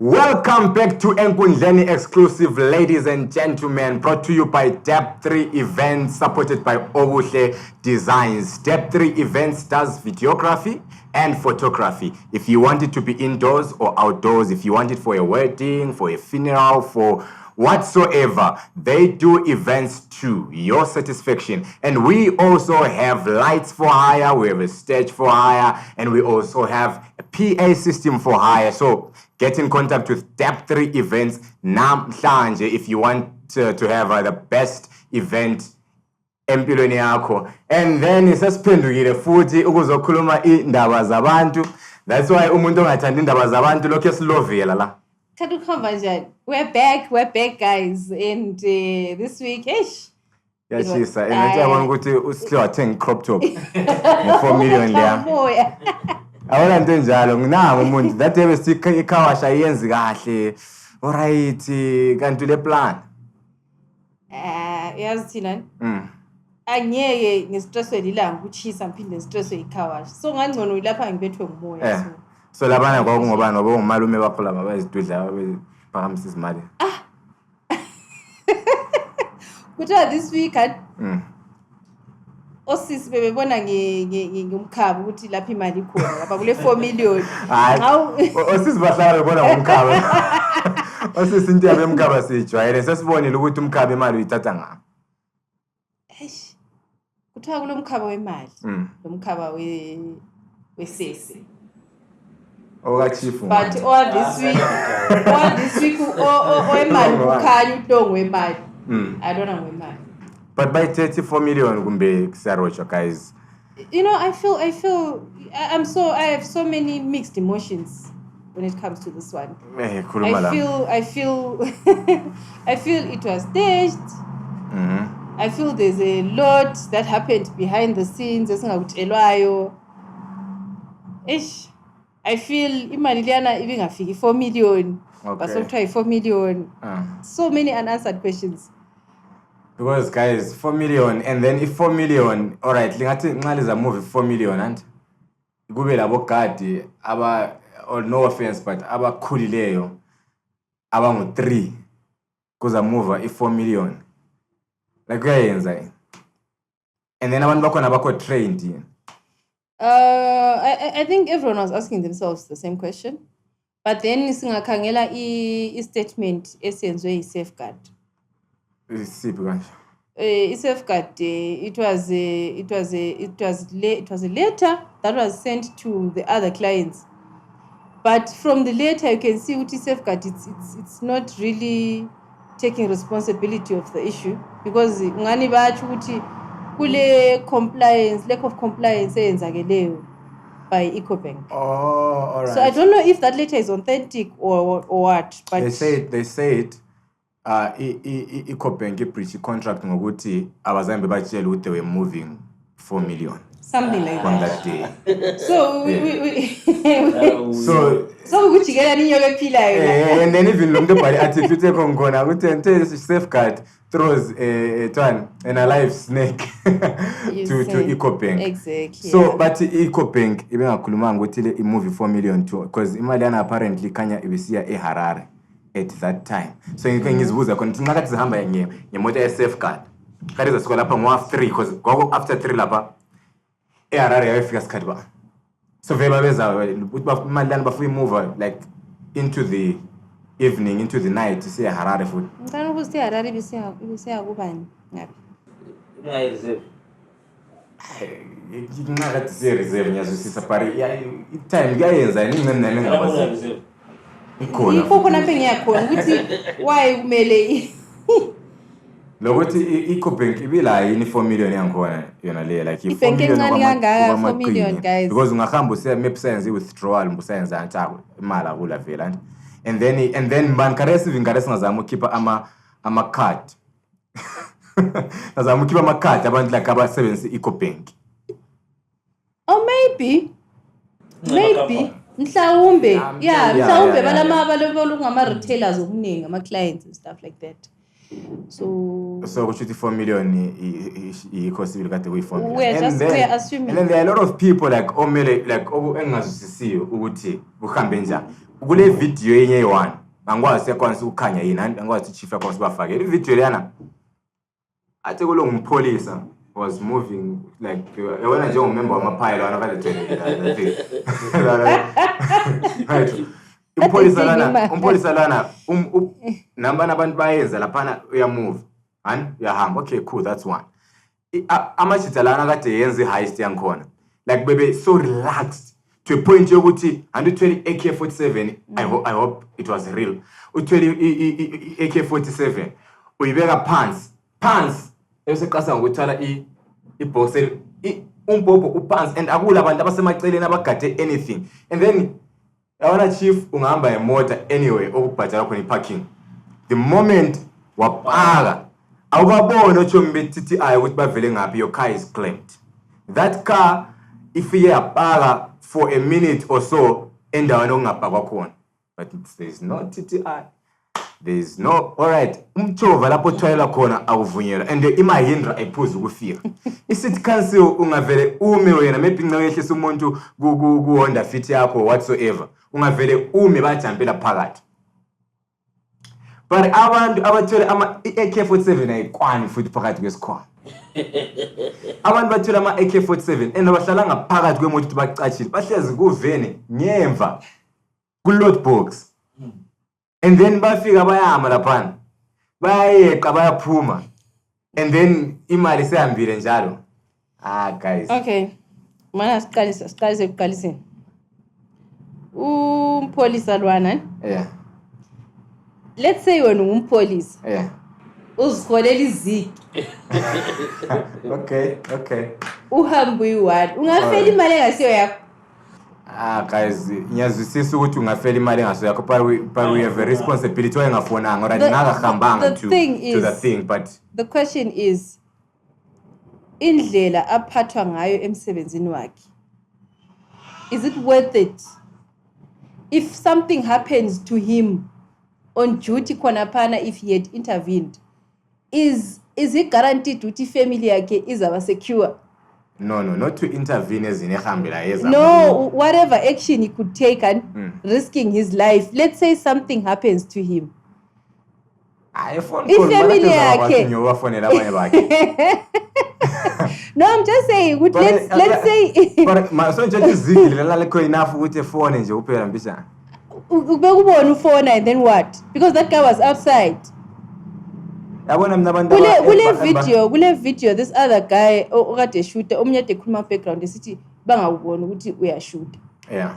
Welcome back to Enkundleni exclusive, ladies and gentlemen, brought to you by Step 3 Events, supported by Obuhle Designs. Step 3 Events does videography and photography. If you want it to be indoors or outdoors, if you want it for a wedding, for a funeral, for whatsoever, they do events to your satisfaction. And we also have lights for hire, we have a stage for hire, and we also have a PA system for hire. So get in contact with Step 3 Events namhlanje if you want to have the best event empilweni yakho. And then sesiphendukile futhi ukuzokhuluma indaba zabantu. That's why umuntu ongathanda indaba zabantu lokho esilovela la. We're back, guys, and this week, yashisa engathi ukuthi usihle wathenga crop top nge4 million leya. Awona into enjalo nginama umuntu that day besithi ikhawasha yenzi kahle. Alright, kanti le plan yazi thina angiyeke ngistresswe lilanga ukuchisa ngiphinde ngistresswe ikhawasha, so ngangcono lapha ngibethwe ngumoya. So labana kwakungobani ngoba umalume bakho laba bayizidudla baphakamisa izimali. Kuthiwa this week osisi bebebona ngumkhaba ukuthi lapha imali ikhona lapha kule 4 million. Osisi bahlala bebona ngumkhaba. Osisi into yabe umkhaba sijwayele sesibonile ukuthi umkhaba imali uyithatha ngapha. Kuthiwa kulo mkhaba wemali lo mkhaba wesesi. Chief. But all this week, wemali kukhanya uhlongo wemali. I don't know wemali. But by 34 million kumbe kusarocha, guys. You know, I have so many mixed emotions when it comes to this one. I feel it was staged. I feel there's a lot that happened behind the scenes. Bulawayo. I feel imali liyana ibingafiki 4 million. But so try 4 million. So many unanswered questions. Because guys, 4 million, and then if 4 million, all right, lingathi nqaliza movie 4 million and kube labo gadi aba, or no offense, but abakhulileyo abangu 3 kuza movie if 4 million. Like kuyenza. And then abantu bakhona bakho trained. I think everyone was asking themselves the same question, but then singakhangela i-statement esenzwe i-safeguard. I-safeguard it was a letter that was sent to the other clients, but from the letter you can see what safeguard it's not really taking responsibility of the issue, because ngani bathi ukuthi kule lack of compliance eyenzakeleyo by EcoBank. Oh, all right. So I don't know if that letter is authentic or what, but they said EcoBank breached contract ngokuthi abazambe batshela ukuthi they were moving 4 million. Something like on that. That day. So so ukujikela ninyoka ephilayo. And then even lo muntu bhali article uthe khona ukuthi safeguard throws an alive snake to EcoBank. Exactly. So but EcoBank ibengakhuluma ngokuthi le movie 4 million too, because imali yana apparently kanya ibisiya eHarare at that time. So ngizibuza khona nxa kathi zihamba ngemoto ye safeguard kade zasikwa lapha ngo 3 because after 3 lapha eHarare yayifika sikhathi ba. So vele babeza ukuthi imali lana bafuna move like into the evening, into the night, say Harare food. Ngicela ukuthi Harare bisiya kubani ngapi? Reserve. Ngicela ukuthi reserve nyazwisisa pari time kuyayenza ningene ngabazi. Ikho khona phe ngiyakhona ukuthi why kumele lokuthi EcoBank ibila yini 4 million yangikhona yona le like 4 million kangaka 4 million guys, because ungahamba maybe senze withdrawal mbusenza ntako imali akula vela and then man karesi ngazama ukhipha ama card ngazama ukhipha ama card abantu like abasebenzisa EcoBank. Oh maybe mhlawumbe balama balokungama retailers okuningi ama clients and stuff like that. So which 4 million cost will get away 4 million. We are assuming. And then there are a lot of people like omele like engazwisisiyo ukuthi uhambe njani. Kule video yenye one. Angwazi yakwanisa ukukhanya yini angwazi chief yakwanisa bafake. Le video leyana athi kulo ngumpolisa was moving like yena nje umember wamaphayela wana kade right. Umpolisa lana namba nabantu bayenza laphana uyamove and uyahamba. Okay, cool, that's one. Amachita lana kade yenza heist yankhona like bebe so relaxed to a point yokuthi andithwele AK47. I hope it was real. Uthwele AK47 uyibeka pants eseqasa ngokuthala ibox umbhobho uphansi and akula abantu abasemaceleni abagade anything. And then yawona chief ungahamba ngemota anyway okubhadala khona iparking. The moment wapaka awubabona ochomi bethithi ayi ukuthi bavele ngapi, your car is claimed. That car ifike yapaka for a minute or so endaweni ongapakwa khona, but there is no TTI. There is no, all right, umchova lapho thwayela khona awuvunyelwa and imahindra ayiphuza ukufika. City council ungavele ume wena maybe ngehlisa umuntu ku Honda Fit yakho whatsoever, ungavele ume bajampela phakathi. But abantu abathwele ama AK47 ayikwani futhi phakathi kwesikhwama. Abantu bathwele ama AK47 and abahlala ngaphakathi kwemoto ukuthi bacachile bahlezi kuvene ngemva ku load box. And then bafika bayama laphana bayeqa bayaphuma and then imali sehambile njalo. Guys, okay, mana siqalise ukuqaliseni umpolisa lwana. Yeah, let's say wena ungumpolisa, yeah. uzikholela iziki. Okay. Uhambe uyi-1 ungafela imali engasiyo yakho. Guys, ngiyazwisisa ukuthi ungafela imali engaso yakho, but we have a responsibility oyengafonanga or ngakahambanga to the thing. But the question is indlela aphathwa ngayo emsebenzini wakhe, is it worth it? If something happens to him on duty khona if he had intervened, is he guaranteed ukuthi family yakhe izaba secure? No, not to intervene as in a no, whatever action he could take and risking his life. Let's say something happens to him. If family yake. No, I'm just saying. Let's say. But my son just enough with a phone and you pay ambition. And then what? Because that guy was outside. Kule video this other guy okade shooter omnyade khuluma background esithi bangawubona ukuthi uyashoot. Yeah.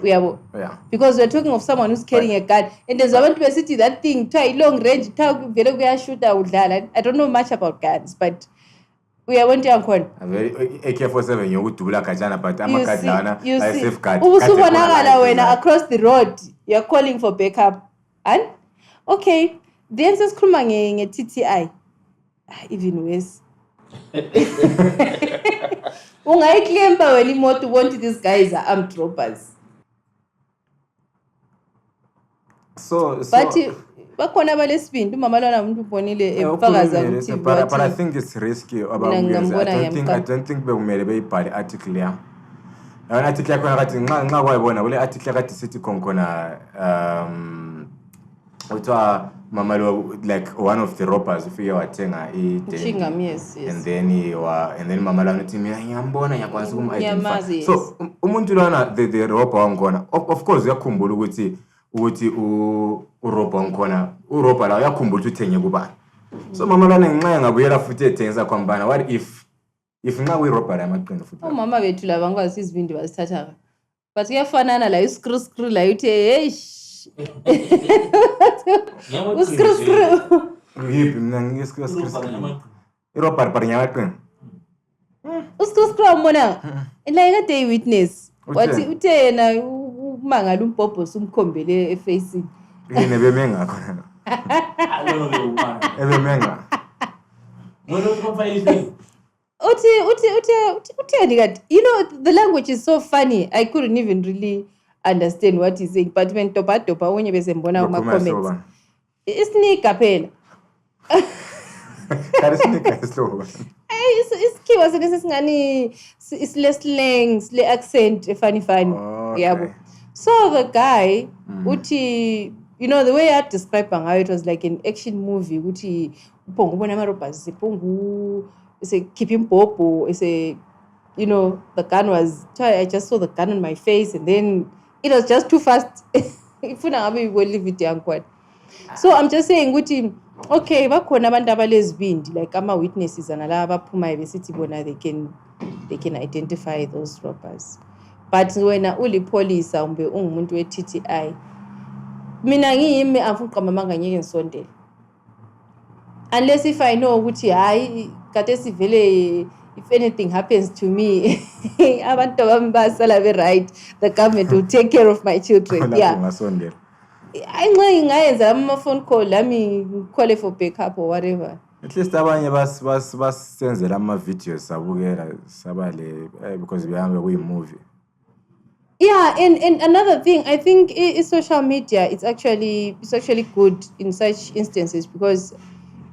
Because we're talking of someone who's carrying a gun and there's abantu besithi that thing try long range vele kuyashoota udlala. I don't know much about guns, but we are went yankhona. AK47 yokudubula kajana but amakadlana ay safeguard. Ubusubonakala wena across the road you're calling for backup. And okay, then sesikhuluma nge-TTI. Even worse. Ungayiclaimba wena imoto ubona these guys are armed robbers. So but bakhona abalesibindi umama lona umuntu ubonile ebufakaza ukuthi but I think it's risky about I don't think bekumele beyibhale article ya. Yona article yakho ngathi nxa kwayibona kule article yakhe sithi khona uthiwa mama lo like one of the robbers ufike wathenga Chingam, yes. And then mama lo uthi mina ngiyambona ngiyakwazi ukum-identify. So umuntu lona the robber wangikhona of course uyakhumbula ukuthi urobha wangikhona urobha la uyakhumbula ukuthi uthenge kubani. So mama lona ngenxa ngabuyela futhi ethengisa kwambana, what if nxa kuyirobha la amaqini futhi mama bethu laba ngikwazi izibindi bazithatha but kuyafanana la screw la uthi hey Yiphi mina ngiskru irobha par nyamaqini uskru umbona la ikade witness wathi uthe yena umangala umbhobho sumkhombele efacing yini bemengakho ebemenga uthi you know the language is so funny I couldn't even really understand what he's saying, but when topa wenye bezembona kuma comments isnika phela Karisinika isihlobo. Isikhiwa senesingani isile slang, sile accent funny. Okay. Yabo. So the guy uthi, you know, the way I described ngayo, it was like an action movie. Uthi uphongo ubona amarobhasi sephongo keep impopho you know, the gun was, I just saw the gun on my face and then it was just too fast. Ifuna ngabe we leave it young quite. So I'm just saying ukuthi okay, bakhona abantu abalezibindi like ama witnesses analaba aphumayo besithi bona they can identify those robbers. But wena ulipolisa umbe ungumuntu we-TTI, mina ngiyimi afuqamama ngeke ngisondele unless if I know ukuthi hayi kade sivele if anything happens to me abantu bami basala be right, the government will take care of my children. Yeah, ngasondela. ayinxe ngayenza ama phone call lami call for backup or whatever. At least abanye basenzela ama videos sabukela sabale because behambe kuyi movie. Yeah, and another thing, I think social media, it's actually good in such instances because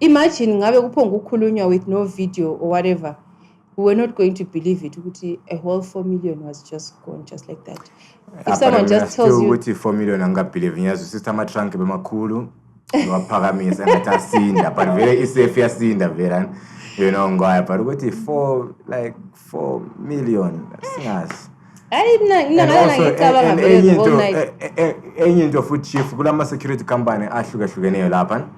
imagine ngabe kuphonga ukukhulunywa with no video or whatever, we were not going to believe it. A whole 4 million was just gone just like that. If someone just tells you ukuthi 4 million angabelieve nyazo sister matrunk bemakhulu waphakamisa ngathi asinda but vele isafe yasinda vele, you know, ngoya but ukuthi 4 million singazi. Enye into futhi chief kulama security company ahlukahlukeneyo lapha,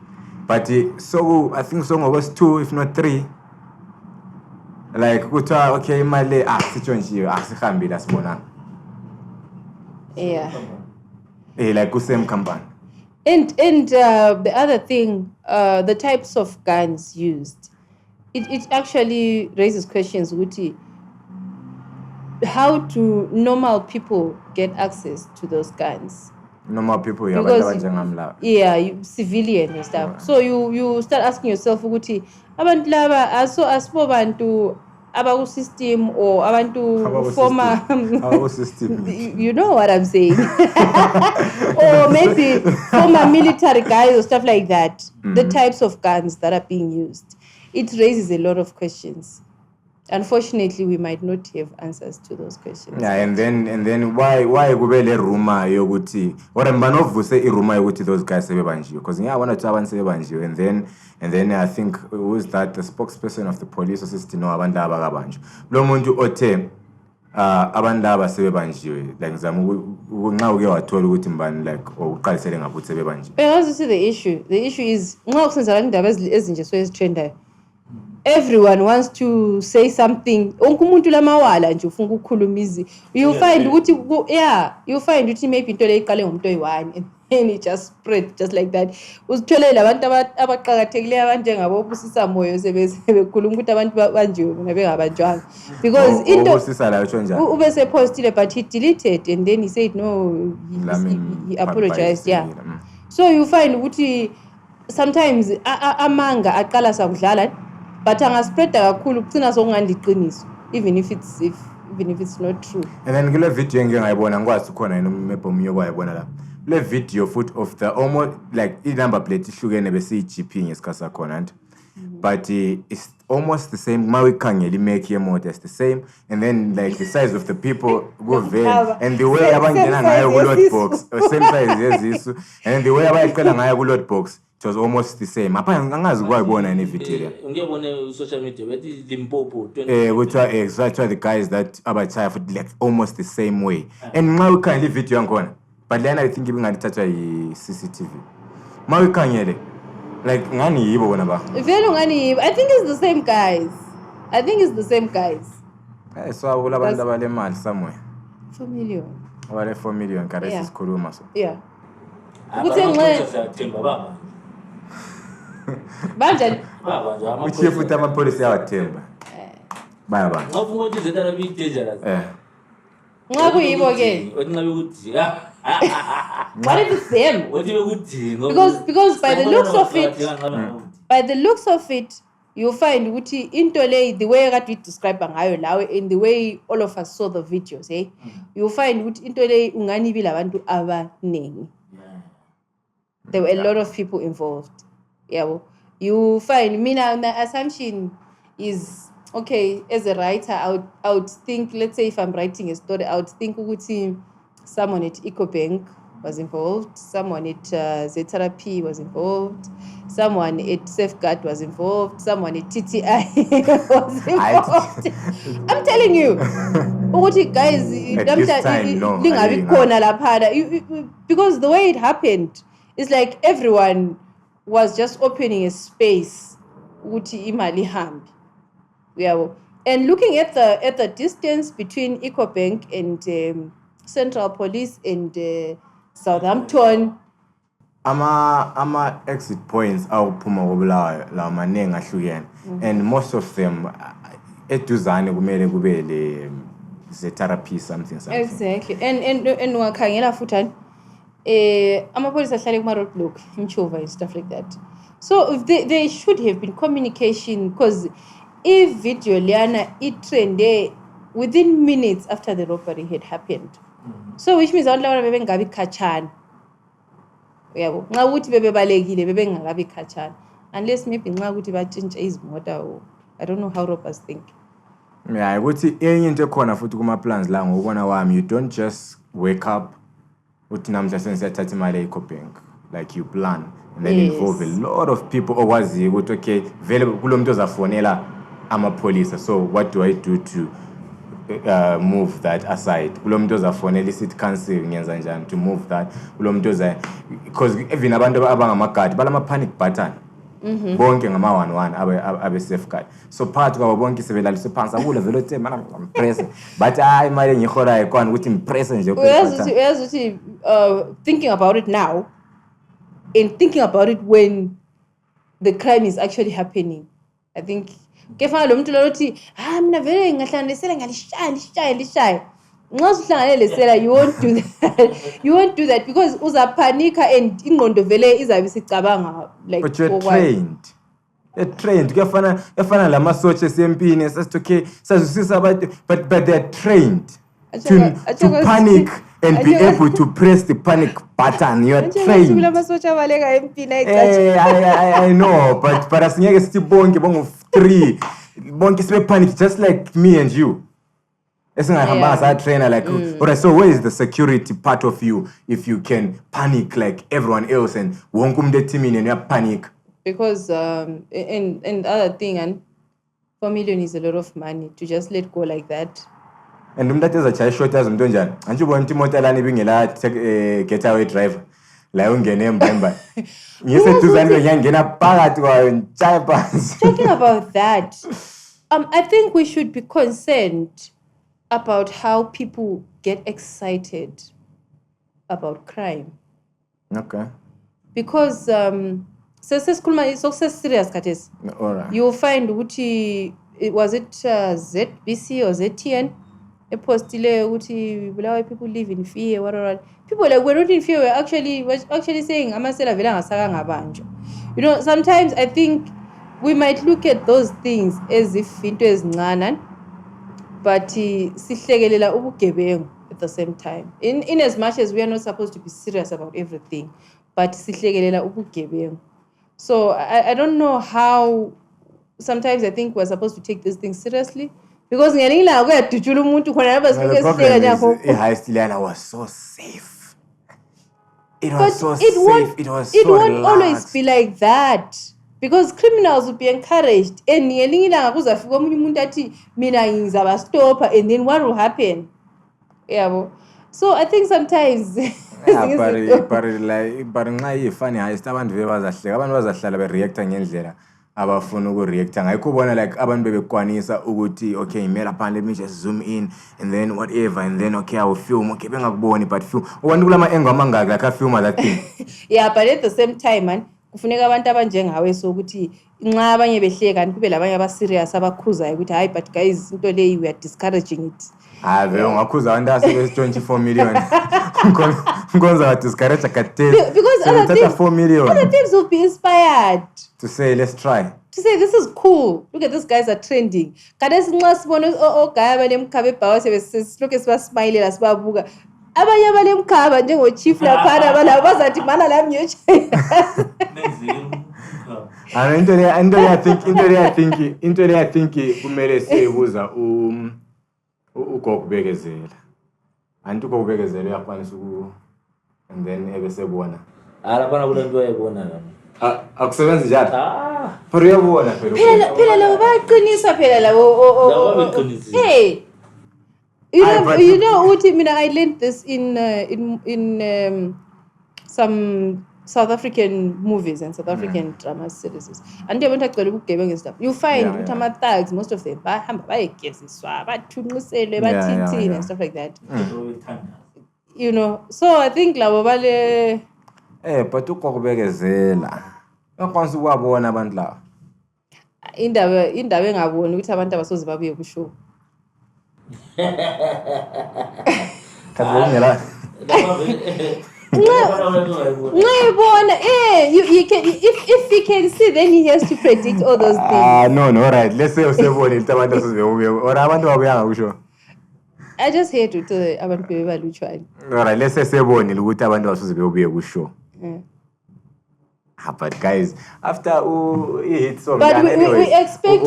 but so I think so was 2 if not 3 like kuthiwa okay imali sitshontshiwe sihambile asibonanga. Yeah. Like ku same company. And the other thing, the types of guns used, it actually raises questions ukuthi how do normal people get access to those guns? Normal people, civilian and stuff. Right. So you start asking yourself ukuthi abantu laba asibo bantu abaku system or abantu former system. You know what I'm saying? Or maybe former military guys or stuff like that. Mm-hmm. The types of guns that are being used. It raises a lot of questions. Unfortunately, we might not have answers to those questions. Yeah, and then why kubele rumor yokuthi or mbanovuse irumor yokuthi those guys sebebanjiwe because want to abantu sebebanjiwe and then I think who's that the spokesperson of the police assistant no abantu abakabanjwe lo muntu othe abantu abasebebanjiwe like ngizama nxa uke wathola ukuthi mbani like uqalisele ngabuthi sebebanjiwe. Because you see the issue is nxa kusenza indaba ezinje so ezitrendayo, everyone wants to say something. Onkumuntu lamawala nje ufuna ukukhulumiza. You find ukuthi you find ukuthi maybe into le iqale ngomuntu oyi1 and it just spread just like that. Uzitholela abantu abaqhakathekileyo abanjengabo obusisa moyo sebekhuluma ukuthi abantu banjiwe bona bengabanjwanga because into obusisa la utsho njani ube sepostile but he deleted and then he said no, he apologized. Yeah. So you find ukuthi sometimes amanga aqala sakudlala but angaspreada kakhulu kucina sokungandiqiniso even if it's not true. And then kule video engeke ngayibona ngikwazi khona yena map omunye kwayibona la le video foot of the almost like I number plate ihlukene bese iGP ngesikhathi khona nto but it's almost the same mawikhangela imake yemoto is the same and then like the size of the people go van and the way abangena ngayo ku load box same size yezisu and the way abayiqela ngayo ku load box it was almost the same. Apha angazi kwayibona ine video le. Ngiyabona social media bethi Limpopo 20 exactly the guys that abachaya for like almost the same way. And nxa ukhangela video yakhona but then I think ibingathathwa yi-CCTV. Mawikhangele like ngani yibo bona ba. Vele ngani yibo. I think it's the same guys. So abantu abale mali somewhere. 4 million. Wale 4 million kare sisikhuluma so. Yeah. Ukuthi baba. Banjani? Baba nje uchief amapolisi yawathemba. Baba. Ngafuna ukuthi izinto abi dangerous. Nxa kuyibo ke. Otingabe ukuthi What if it's them? Because by the looks of it, you find ukuthi into le the way that we describe ngayo lawe in the way all of us saw the videos, you find ukuthi into le ungani bila abantu abaningi. There were a lot of people involved. Yeah. You find my assumption is okay. As a writer, I would think, let's say if I'm writing a story, I would think someone at EcoBank was involved, someone at Z-Therapy was involved, someone at Safeguard was involved, someone at TTI was involved. I'm telling you, guys, At this time, no, because the way it happened is like everyone was just opening a space ukuthi imali ihambe. And looking at the distance between EcoBank and Central Police and Southampton, ama exit points awuphuma kobulawayo la manengi ahlukene, and most of them eduzane kumele kube le Z-Therapy something. Exactly. And ungakhangela futhi amapolice ahlale kuma roadblock imchova and stuff like that. So if there should have been communication, because if video liana it trended within minutes after the robbery had happened. So which means abantu laba bebengabi khatshana. Uyabo, nxa ukuthi bebebalekile bebengakabi khatshana, unless maybe nxa ukuthi batshintshe izimota, I don't know how robbers think. Yeah, ukuthi enye into ekhona futhi kuma plans la ngokubona wami, you don't just wake up uthi namhla sensiyathatha imali eCobank. Like you plan and then involve a lot of people okwazi ukuthi okay vele kulomuntu ozafonela amapolice, so what do I do to move that aside? Kulomuntu ozafonela city council ngenza njani to move that? Kulomuntu because even abantu abangamagadi balama panic button. Bonke ngama 11 abe safeguard. So part kwabo bonke sebelaliswe phansi akule vele uthe mana ngimpress. But hayi imali ngihora ikona ukuthi impress nje uyazi thinking about it now and thinking about it when the crime is actually happening. I think kefana lo muntu lo uthi mina vele ngahlanganisela ngalishaya nxa uhlangane lesela, you won't do that. You won't do that because uzapanika and ingqondo vele izabe sicabanga like. But you're trained. You're trained. Kuyafana lama soche sempini sasithi okay sazusisa abantu, but they're trained to panic and be able to press the panic button. You're trained. I know, but asingeke sithi bonke bongo 3 bonke sibe panic just like me and you. Esingahamba as a trainer like alright, so where is the security part of you if you can panic like everyone else and wonke umuntu etimini and you panic? Because and other thing, and 4 million is a lot of money to just let go like that. And umuntu eza short as umuntu njani anjye ubona imoto lana ibingela getaway driver la ungene embamba ngise tuzani ngiyangena phakathi kwayo chaya phansi. Talking about that, I think we should be concerned about how people get excited about crime. Okay. Because so serious kates. Alright. You find ukuthi was it ZBC or ZTN a postile ukuthi Bulawayo people live in fear, whatever. People like we're not in fear, we're actually saying amasela vela ngasaka ngabanjwa. You know, sometimes I think we might look at those things as if into ezincane, but sihlekelela ubugebengu at the same time. In as much as we are not supposed to be serious about everything, but sihlekelela ubugebengu. So I don't know how. Sometimes I think we're supposed to take these things seriously because ngelinye ilanga kuyadutshula umuntu khona lapha sifike sihleka njengakho. Heist lana was so safe. It was so safe. It won't always be like that. Because criminals will be encouraged. And ngelinye ilanga kuzafika omunye umuntu athi mina ngizaba stopper, and then what will happen? Yeah. So I think sometimes but nxa ifani heist abantu bazahlala bereacta ngendlela abafuna ukureacta ngayikho ubona like abantu bebekwanisa ukuthi okay imela phan, let me just zoom in and then whatever and then okay I will film, okay bengakuboni but film abantu kulama engo amangaka like film that thing. Yeah, but at the same time man kufuneka abantu abanjengawe so ukuthi nxa abanye behleka kanti kube labanye aba serious abakhuzayo ukuthi hayi but guys into leyi we are discouraging it. Vele ungakhuza abantu asebe 24 million. Ngonza wa discourage akathe. Because other teams will be inspired to say let's try. To say this is cool. Look at these guys are trending. Kadesi nxa sibona ogaya balemkhabe ebhawa sebesiloke sibasmilela sibabuka. Abanye balemkhaba njengo chief lapha balabo bazathi mana la mnyocha. into le I think kumele siyebuza Gog Bekezela. Anti Gog Bekezela uyakwanisa and then ebesebona. Alapana kule nto ayibona la. Akusebenzi njani? Phela uyabona phela labo bayaqinisa phela labo. Hey. You know what I learned this in some South African movies and South African drama series. And they want to go and stuff. You find thugs, most of them bayegeziswa, bathunqisele, bathithini and stuff like that. You know, so I think labo bale but Gog Bekezela. Uyakwanisa ukuwabona abantu labo. Indaba engaboni ukuthi abantu abasoze babuye kushow. Kazongela. You can if he can see, then he has to predict all those things. No, right. Let's say usebone ukuthi abantu asozibuye or abantu babuyanga kusho. I just hate to tell abantu bebalutshwane. Alright, let's say sebone ukuthi abantu asozibuye kusho. But guys, after hit song, but we expect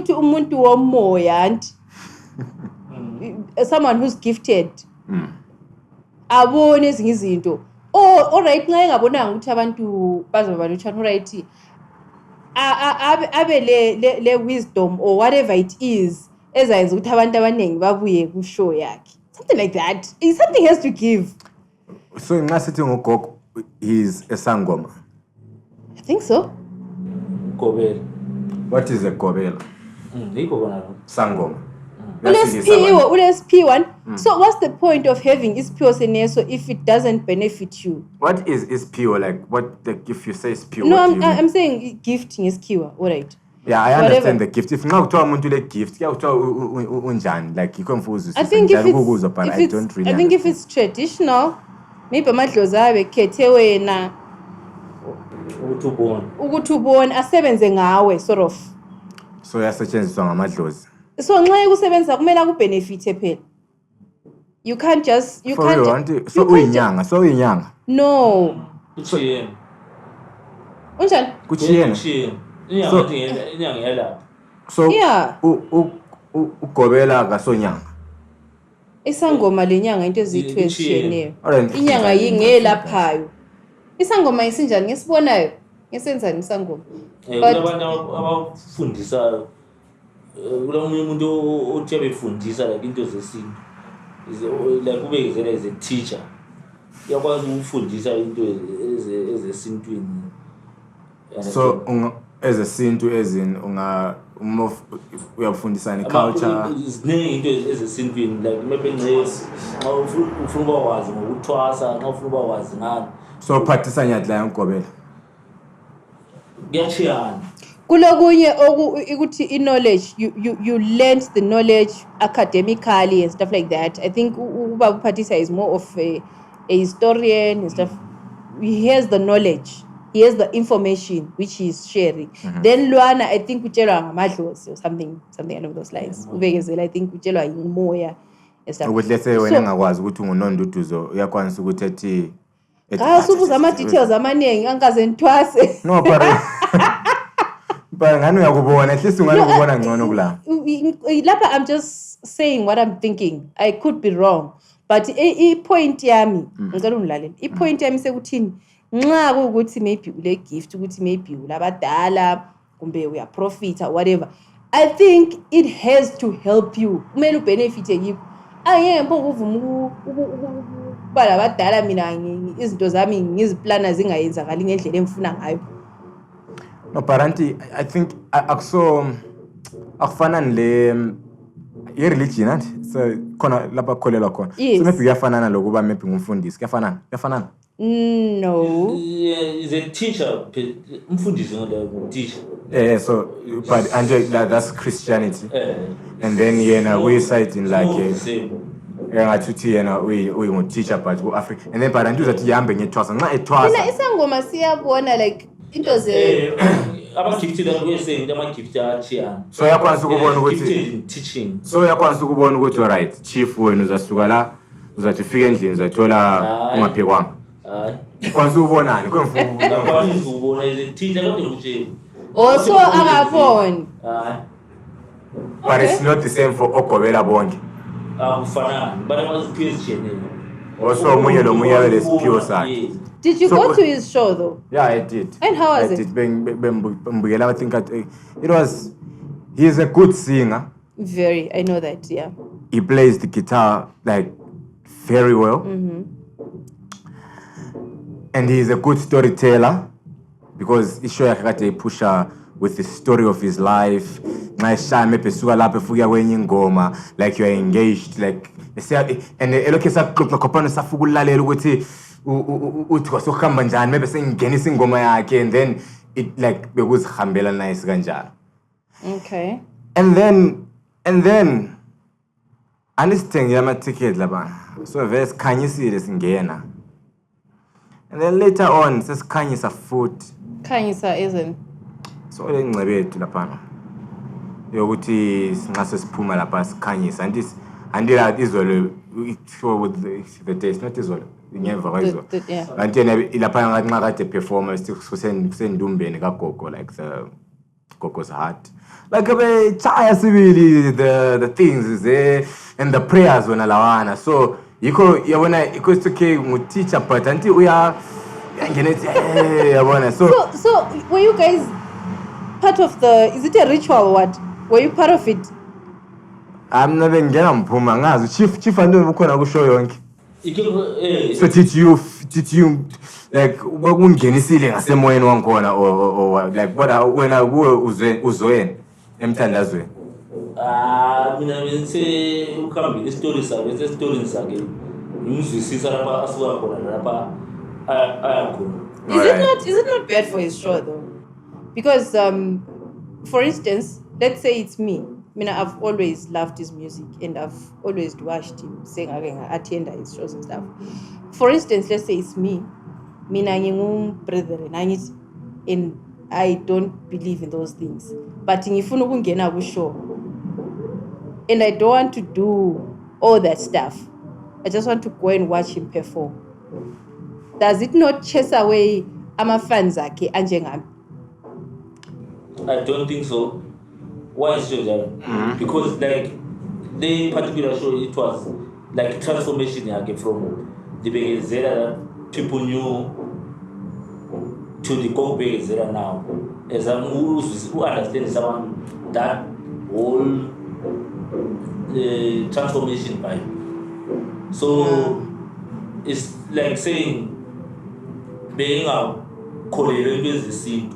umuntu womoya and someone who's gifted. Abone ezinye izinto. Alright, nxa engabonanga ukuthi abantu bazobalutshwana, alright. Abe le wisdom or whatever it is ezayenza ukuthi abantu abaningi babuye ku show yakhe. Something like that. Something has to give. So nxa sithi ngoGog, he's a sangoma. I think so. Gobela. What is a gobela? Sangoma. P1. So what's the point of having isphiwo seneso if it doesn't benefit you? What is isphiwo like? If you say isphiwo? No, I'm saying gifting is kiwa, alright. Yeah, I understand the gift. If now kuthiwa umuntu le gift, kuthiwa unjani? Like you confuse. I think if it's traditional, maybe amadlozi abekhethe wena ukuthi ubone asebenze ngawe sort of. So yasetshenziswa ngamadlozi. So nxa ukusebenza kumele akubenefit phela. You can't so uyinyanga. No. Kuchiyena. Unjani? Kuchiyena. Inyanga yala. So ugobela akasonyanga. Isangoma lenyanga into ezithu ezishiyeneyo. Inyanga yingelaphayo. Isangoma isinjani ngesibonayo? Ngesenzani isangoma? Abantu abafundisayo. Kulomunye umuntu othi befundisa like into zesintu. Like uBekezela is a teacher. Uyakwazi ukufundisa into ezesintwini. So ezesintu ezini uyafundisa ni culture. Iziningi into ezesintwini like maybe nxa ufuna ukwazi ngokuthwasa, nxa ufuna ukwazi ngani. So phathisa nyadla yankobela. Kuyachiyana. Kulokunye ukuthi knowledge you learned the knowledge academically and stuff like that. I think Ubaba Phathisa is more of a historian and stuff. He has the knowledge, he has the information which he is sharing. Then Luana, I think utshelwa ngamadlozi or something along those lines. uBekezela I think utshelwa yimoya and stuff. Ukuthi lethe wena ngakwazi ukuthi ungononduduzo uyakwanisa ukuthi ethi ubuza ama details amaningi angaze nthwase. No, but ngani uyakubona at least ungani ukubona ngcono kula. Lapha I'm just saying what I'm thinking. I could be wrong, but point yami ngicela ungilalele. Point yami sekuthini nxa ukuthi maybe ule gift ukuthi maybe ulabadala kumbe uya profit or whatever. I think it has to help you. Kumele ubenefite yikho. Angeke ngivuma ukuba labadala mina izinto zami ngiziplana zingayenzakali ngendlela engifuna ngayo. No, paranti, I think akufana nile religion anti so khona lapha kholelwa khona. So maybe kuyafanana lokuba maybe ngumfundisi kuyafanana. No. Yeah, is a teacher. Umfundisi ngoba teacher. Yeah, so but that's Christianity. And then we side in like ngathi yena uyi-teacher but ku-Africa. And then paranti uzathi ihambe ngethwasa nxa ethwasa. Mina isangoma siyabona like into ze abagifted kuyesenge ama-gift achiyana. So yakwanisa ukubona ukuthi teaching. So yakwanisa ukubona ukuthi alright chief wena uzasuka la uzathi ufika endlini uzathola ungaphekwanga. Hayi. Kwanza ubonani kwemfundo. Ngaphandle ukubona thina kade kutshela. Also akaboni. Hayi. But it's not the same for ogobela bonke. Akufanani. Banamaziphiwo ezitshiyeneyo. Also omunye lomunye welesiphiwo sakhe. Did you So- go to his show though? Yeah, I did. And how was I it? did. Bembukela, I think it was. He's a good singer. Very, I know that, yeah. He plays the guitar like very well. And he's a good storyteller because isho yakhe kade ipusha with the story of his life. Nxa maybe suka lapho efuka kwenye ingoma like you are engaged like and elokhe saxoxa khopana safuka ukulalela ukuthi uthi kwasohamba njani maybe sengingenisa ingoma yakhe and then it like bekuzihambela nice kanjalo. Okay. And then anisithengile ama-ticket lapha so vele sikhanyisile singena and then later on sesikhanyisa futhi Khanyisa isn't. so lengcebe yethu laphana yokuthi nxa sesiphuma lapha sikhanyisa andila izolo with the days not izolo ngemva kwayizolo Yeah. kanti yena lapha ngathi nxa kade performer kusendumbeni kagogo like the Gogo's heart like chaya sibili the things is there and the prayers wena lawana so yikho yabona because okay teacher but anti uya ngene yabona so So were you guys part of is it a ritual or what? Were you part of it? amna bengena mphuma ngazi chief andoni ukhona kushow yonke so Ike did you like wakungenisile ngasemoyeni wangikhona or like kodwa wena kuwe uzweni emthandazweni mina bense ukhambile stories sakhe sesitories sakhe ngimzwisisa lapha asuka khona lapha ayakhona. Is it not bad for his show though? Because for instance, let's say it's me. I mean, I've always loved his music and I've always watched him sing again, attend his shows and stuff. For instance, let's say it's me. Mina ngingum brethren and I don't believe in those things. But ngifuna ukungena ku show. And I don't want to do all that stuff. I just want to go and watch him perform. Does it not chase away ama-fans akhe anjengami? I don't think so. Why is it that? Because like the particular show, it was like transformation yakhe from the Bekezela that people knew to the Gog Bekezela now. As a who understands someone that whole transformation by. So it's like saying being a kholelwe kwezesintu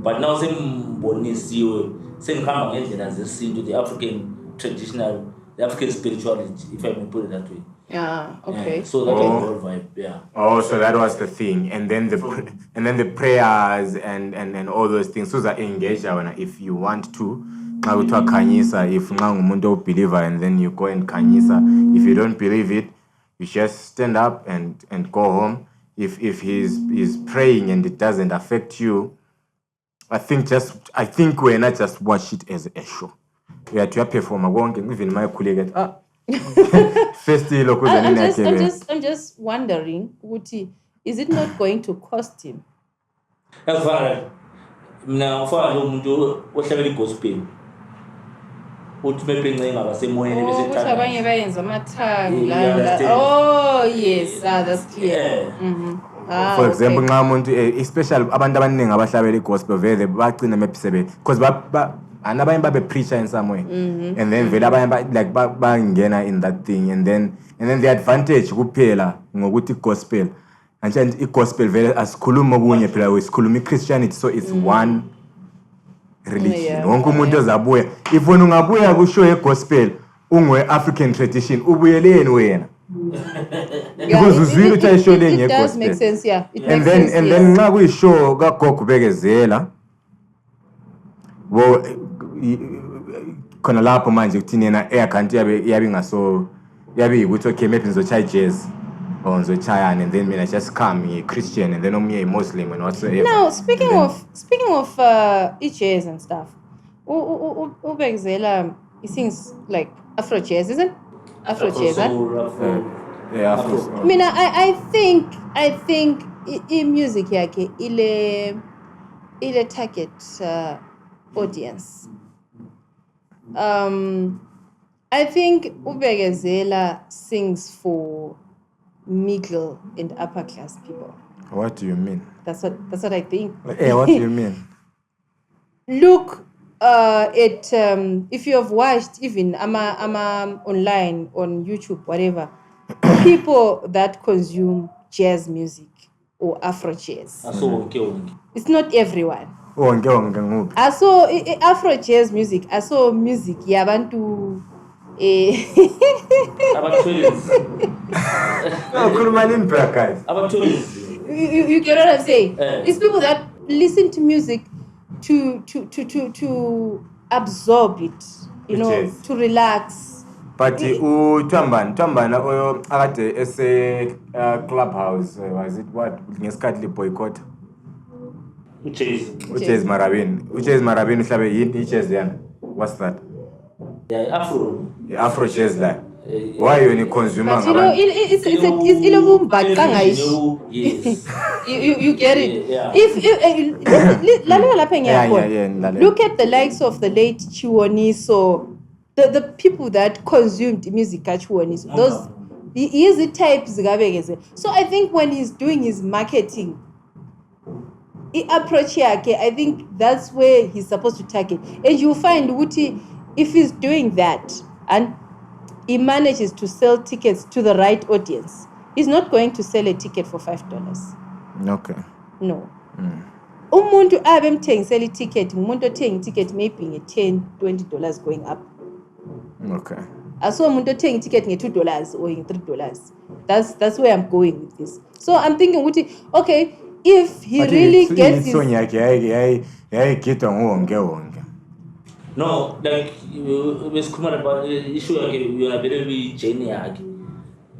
but now sembonisiwe sengikhamba ngendlela zesintu the African traditional the African spirituality if I may put it that way. Yeah, okay. Yeah, so that was the whole vibe, yeah. Oh, so that was the thing, and then the prayers and all those things. So that engage if you want to. Xa kuthiwa khanyisa if nxa ngumuntu obeliever and then you go and khanyisa. If you don't believe it, you just stand up and go home. If he's praying and it doesn't affect you, I think we're not just watch it as a show. We are to perform even my colleague first I'm just wondering, Uti, is it not going to cost him? That's fine. Mina mfana umuntu ohlabela igospel. Uthi mephenqa ngabasemoyeni bese Ukuthi abanye bayenza amathanga Yeah, la. understand. Oh yes, that's clear. Yeah. for example nxa umuntu especially abantu abaningi abahlabela igospel vele bagcina mebisebe because abanye babe preacher in some way and then vele abanye like bangena in that thing and then the advantage kuphela ngokuthi gospel and igospel vele asikhuluma okunye phela wesikhuluma iChristianity so it's one religion. Yeah. Wonke umuntu ozabuya if wena ungabuya kushow yegospel ungwe African tradition ubuyeleni wena because uzwile ukuthi ayishow lenye It does gospel make sense, yeah. It and makes sense, then yes. nxa kuyishow kaGog Bekezela wo khona lapho manje kuthini yena aircount yabe ngaso yabe ukuthi okay maybe ngizochaya jazz or ngizochayana and then mina just come Christian and then omunye Muslim and whatsoever. Now, speaking of jazz and stuff, Bekezela, he sings like Afro jazz, isn't it? Afro jazz, huh? Yeah, Afro. Afro. I mean, I think music yakhe ile target audience. I think Ubekezela sings for middle and upper class people. What do you mean? That's what I think. What do you mean? Look at if you have watched even online on YouTube, whatever, people that consume jazz music or Afro jazz. It's not everyone. Nguphi? I saw Afro jazz music. I saw music yabantu. Abatwins. Khuluma nini bra guys? Abatwins. You get what I'm saying? It's people that listen to music to absorb it, Yes. to relax. But Twambana oyo akade ese clubhouse was it what ngesikhathi boycott Uchase Marabin uhlabe yini ichase yana? What's that? Yeah, Afro. Afro jazz la. Why you consumer But it's Yes. you get it. Yeah. If look at the likes of the late Chiwoniso, the people that consumed music at Chiwoniso, those he is the types. So I think when he's doing his marketing approach here, I think that's where he's supposed to target. And you find Wuti, if he's doing that and he manages to sell tickets to the right audience, he's not going to sell a ticket for $5. Okay. No. Umuntu sell a ticket, umuntu ticket maybe $10, $20 going up. Okay. I saw umuntu ticket $2 or $3. That's where I'm going with this. So I'm thinking, Wuti, okay, if he really gets his... No, like was about issue you are very genius.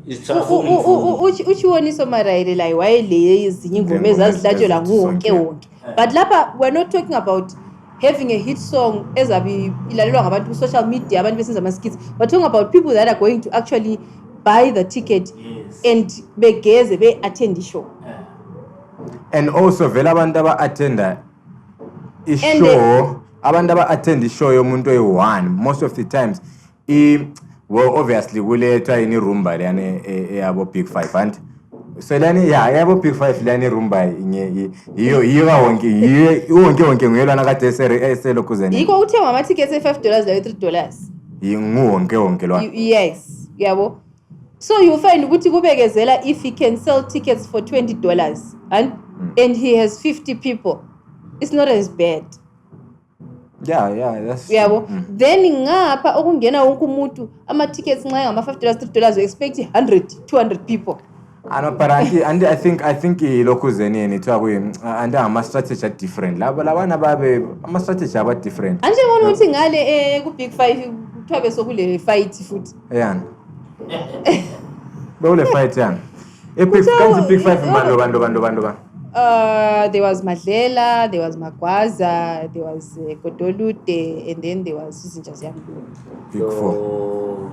It's transforming Uchiwoniso maraire like why ezinye ingoma ezazidlatshelwa nguwonke wonke. But lapha we're not talking about having a hit song ezabe ilalelwa ngabantu social media abantu besenza ama skits. We're talking about people that are going to actually buy the ticket and begeze be attend the show. And also vela abantu aba-attenda ishow abantu aba-attend ishow yomuntu oyi-one most of the times well obviously kulethwa ini rumba leyani eyabo Big 5 and so lani yabo Big 5 lani rumba yiyo wonke nguyelwana kade eselokuzeni yiko uthenga ama-tickets $5 layo $3 nguwonke lwa yes yabo. So you find ukuthi kubekezela if he can sell tickets for $20 and he has 50 people, it's not as bad. Yeah, that's yabo. Then ngapha okungena wonke umuntu ama-tickets nxa ngama-$5 $3 we expect 100 200 people. But I think lokuzeni nithiwa kuyi and ama-strategy different labo lawana babe ama-strategy aba different anje ngibona ukuthi ngale ku Big 5 kuthiwa besokule fight futhi yani bewule fight yani kanti Big 5 bantu there was Madlela, there was Magwaza, there was Kodolute, and then there was Sisinja Ziyambu. Big 4.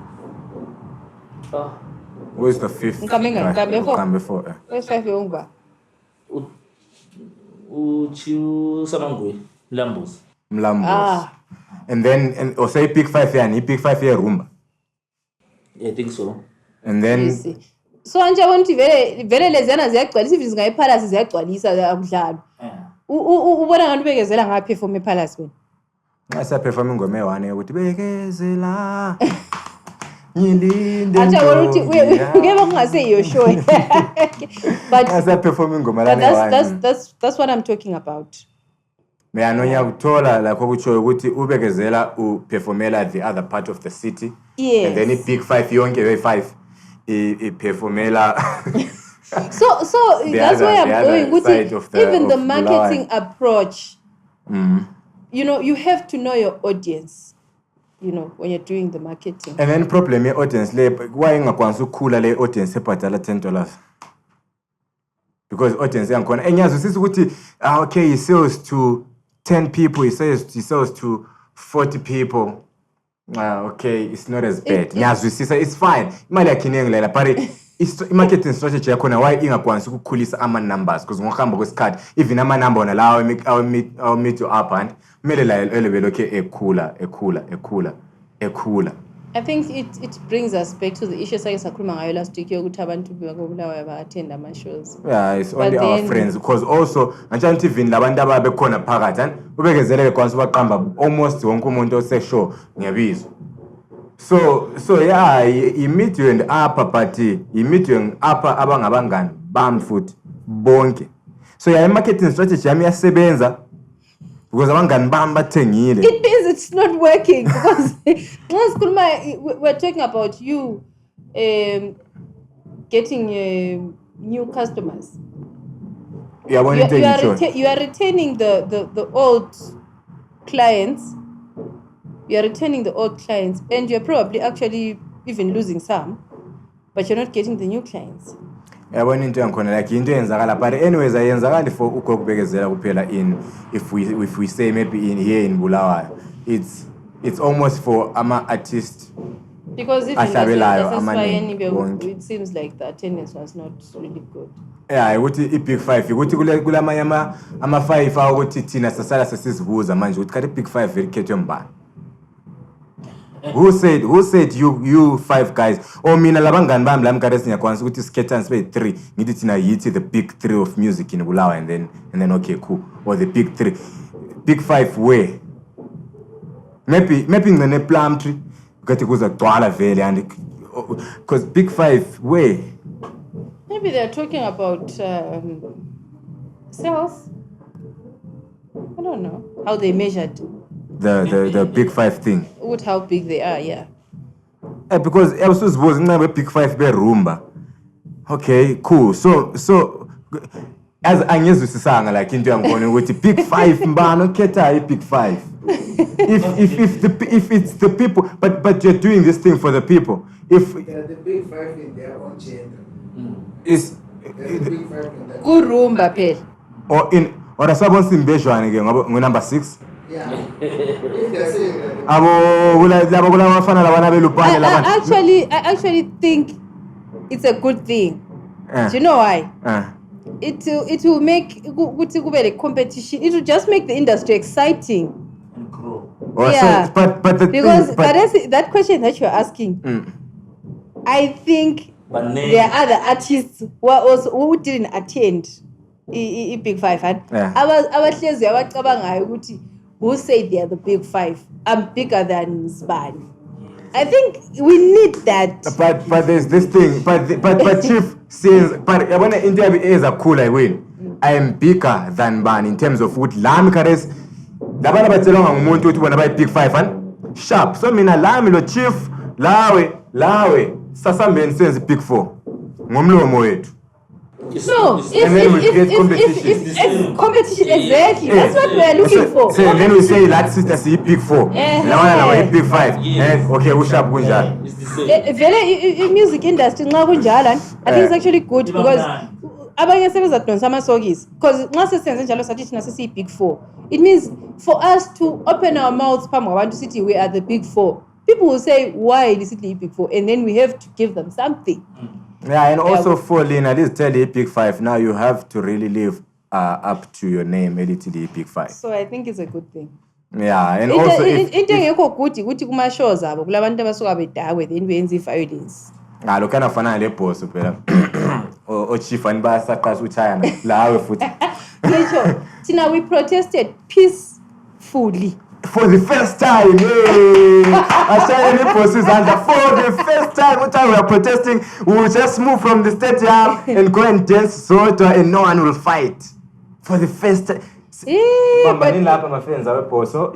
Who is the fifth? Nkambe 4. Where's 5 Yongba? Uchiu Samangwe, Mlambos. And then or say Big 5 yani Big 5 here Rumba. I think so. And then so anje abantu vele lezana ziyagcwalisa if zingayipalace ziyagcwalisa akudlalo. Ubona ngani Bekezela nga perform ePalace wena? Asa perform ingoma ewane ukuthi Bekezela. Ngilinde. Anje ukuthi ngeke kungase iyo show. But asa perform ingoma lana. That's what I'm talking about. Anonya kuthola lakho kutsho ukuthi uBekezela uperformela the other part of the city. Yes. And then Big 5 yonke we5 iperformela so that's why I'm going with it. Even the marketing approach, you have to know your audience, when you're doing the marketing. And then problem audience why ingakwanisa ukukhula le audience ebhadala $10 because audience yankhona enyazo sisi ukuthi okay he sells to 10 people, he sells to 40 people. Okay, it's not as bad. Nyazwisisa, it's fine. Imali yakhe inengilela, but i-marketing strategy yakhona why ingakwanisi ukukhulisa ama-numbers because ngokuhamba kwesikhathi even ama-number wona lawo meet you up and kumele la belokhe ekhula. I think it brings us back to the issue sake sakhuluma ngayo last week yokuthi abantu bakobulawayo ba-attend ama-shows. Yeah, it's only our friends because also ngantshani even labantu ababekhona phakathi and ubekezeleke kwansi ubaqamba almost wonke umuntu ose-show ngiyabizwa. So yeah, i-meet you and upper party, i-meet you and upper abangabangani bami futhi bonke. So yeah, i-marketing strategy yami yasebenza because abangani bami bathengile. It means it's not working because we're talking about you getting new customers. You are retaining the old clients. You are retaining the old clients and you're probably actually even losing some, but you're not getting the new clients. Yabona into yankhona like into yenzakala but anyways ayenzakali for uGog Bekezela kuphela in if we say maybe in here in Bulawayo it's almost for ama-artist because even it seems like the attendance was not really good. Yeah, ukuthi i-Big 5 ukuthi kulamanye ama-5 ukuthi thina sasala sesizibuza manje ukuthi kanti i-Big 5 elikhethwe mbani. Who said you 5 guys or mina labangani bami lami kade singakwanisa ukuthi sikhethane sibe 3 ngithi thina yithi the big 3 of music in Bulawayo and then okay cool or the big 3 big 5 where maybe ngene plum tree ukuthi kuzagcwala vele and because big 5 where maybe they're talking about sales. I don't know how they measured the big 5 thing. With how big they are, yeah. Because I was supposed to big 5 be rumba. Okay, cool. So as angezwisisanga like into yangona ukuthi big 5 mbano khetha big 5. If it's the people but you're doing this thing for the people. If the big 5 in their own gender. Is the big 5 in that. Kurumba phela. Or asabona simbejwane ke ngo number 6. Yeah. I actually think it's a good thing. Do you know why? It will make competition. It will just make the industry exciting. And grow. Yeah. But because that question that you're asking, I think there are other artists who didn't attend Big 5. Abahlezi abacabangayo ukuthi who said they are the big 5? I'm bigger than Zbani. I think we need that. But there's this thing. But Chief says, but I want to interview is a cool I win. I am bigger than Ban in terms of what lam carries. The bana batselong ang umuntu uthi bona bay big 5 and sharp. So mina lami lo Chief lawe sasambeni senze big 4. Ngomlomo wethu. No, if competition, exactly. That's what we're looking for. So then we say that sister see big 4. Now big 5. Yes. Okay, we sharp kunjalo. It's the same. Very music industry nxa kunjalo, I think it's actually good because abanye sebezadonsa amasokisi because nxa sesenze njalo sathi thina sesiyi big 4. It means for us to open our mouths phambi kwabantu sithi we are the big 4. People will say why is it the big 4 and then we have to give them something. Yeah, and also for Lena, let's tell you Big 5. Now you have to really live up to your name, LTD Big 5. So I think it's a good thing. Yeah, and also into engekho good ukuthi kuma shows abo kulabantu abasuka bedakwe then benze violence. Ngalo kana fana le boss phela. O chief and basaqasa uChina lawe futhi. Ngisho thina we protested peacefully. For the first time, Australian bosses and for the first time, we are protesting, we will just move from the stadium and go and dance soda and no one will fight. For the first time. My friends,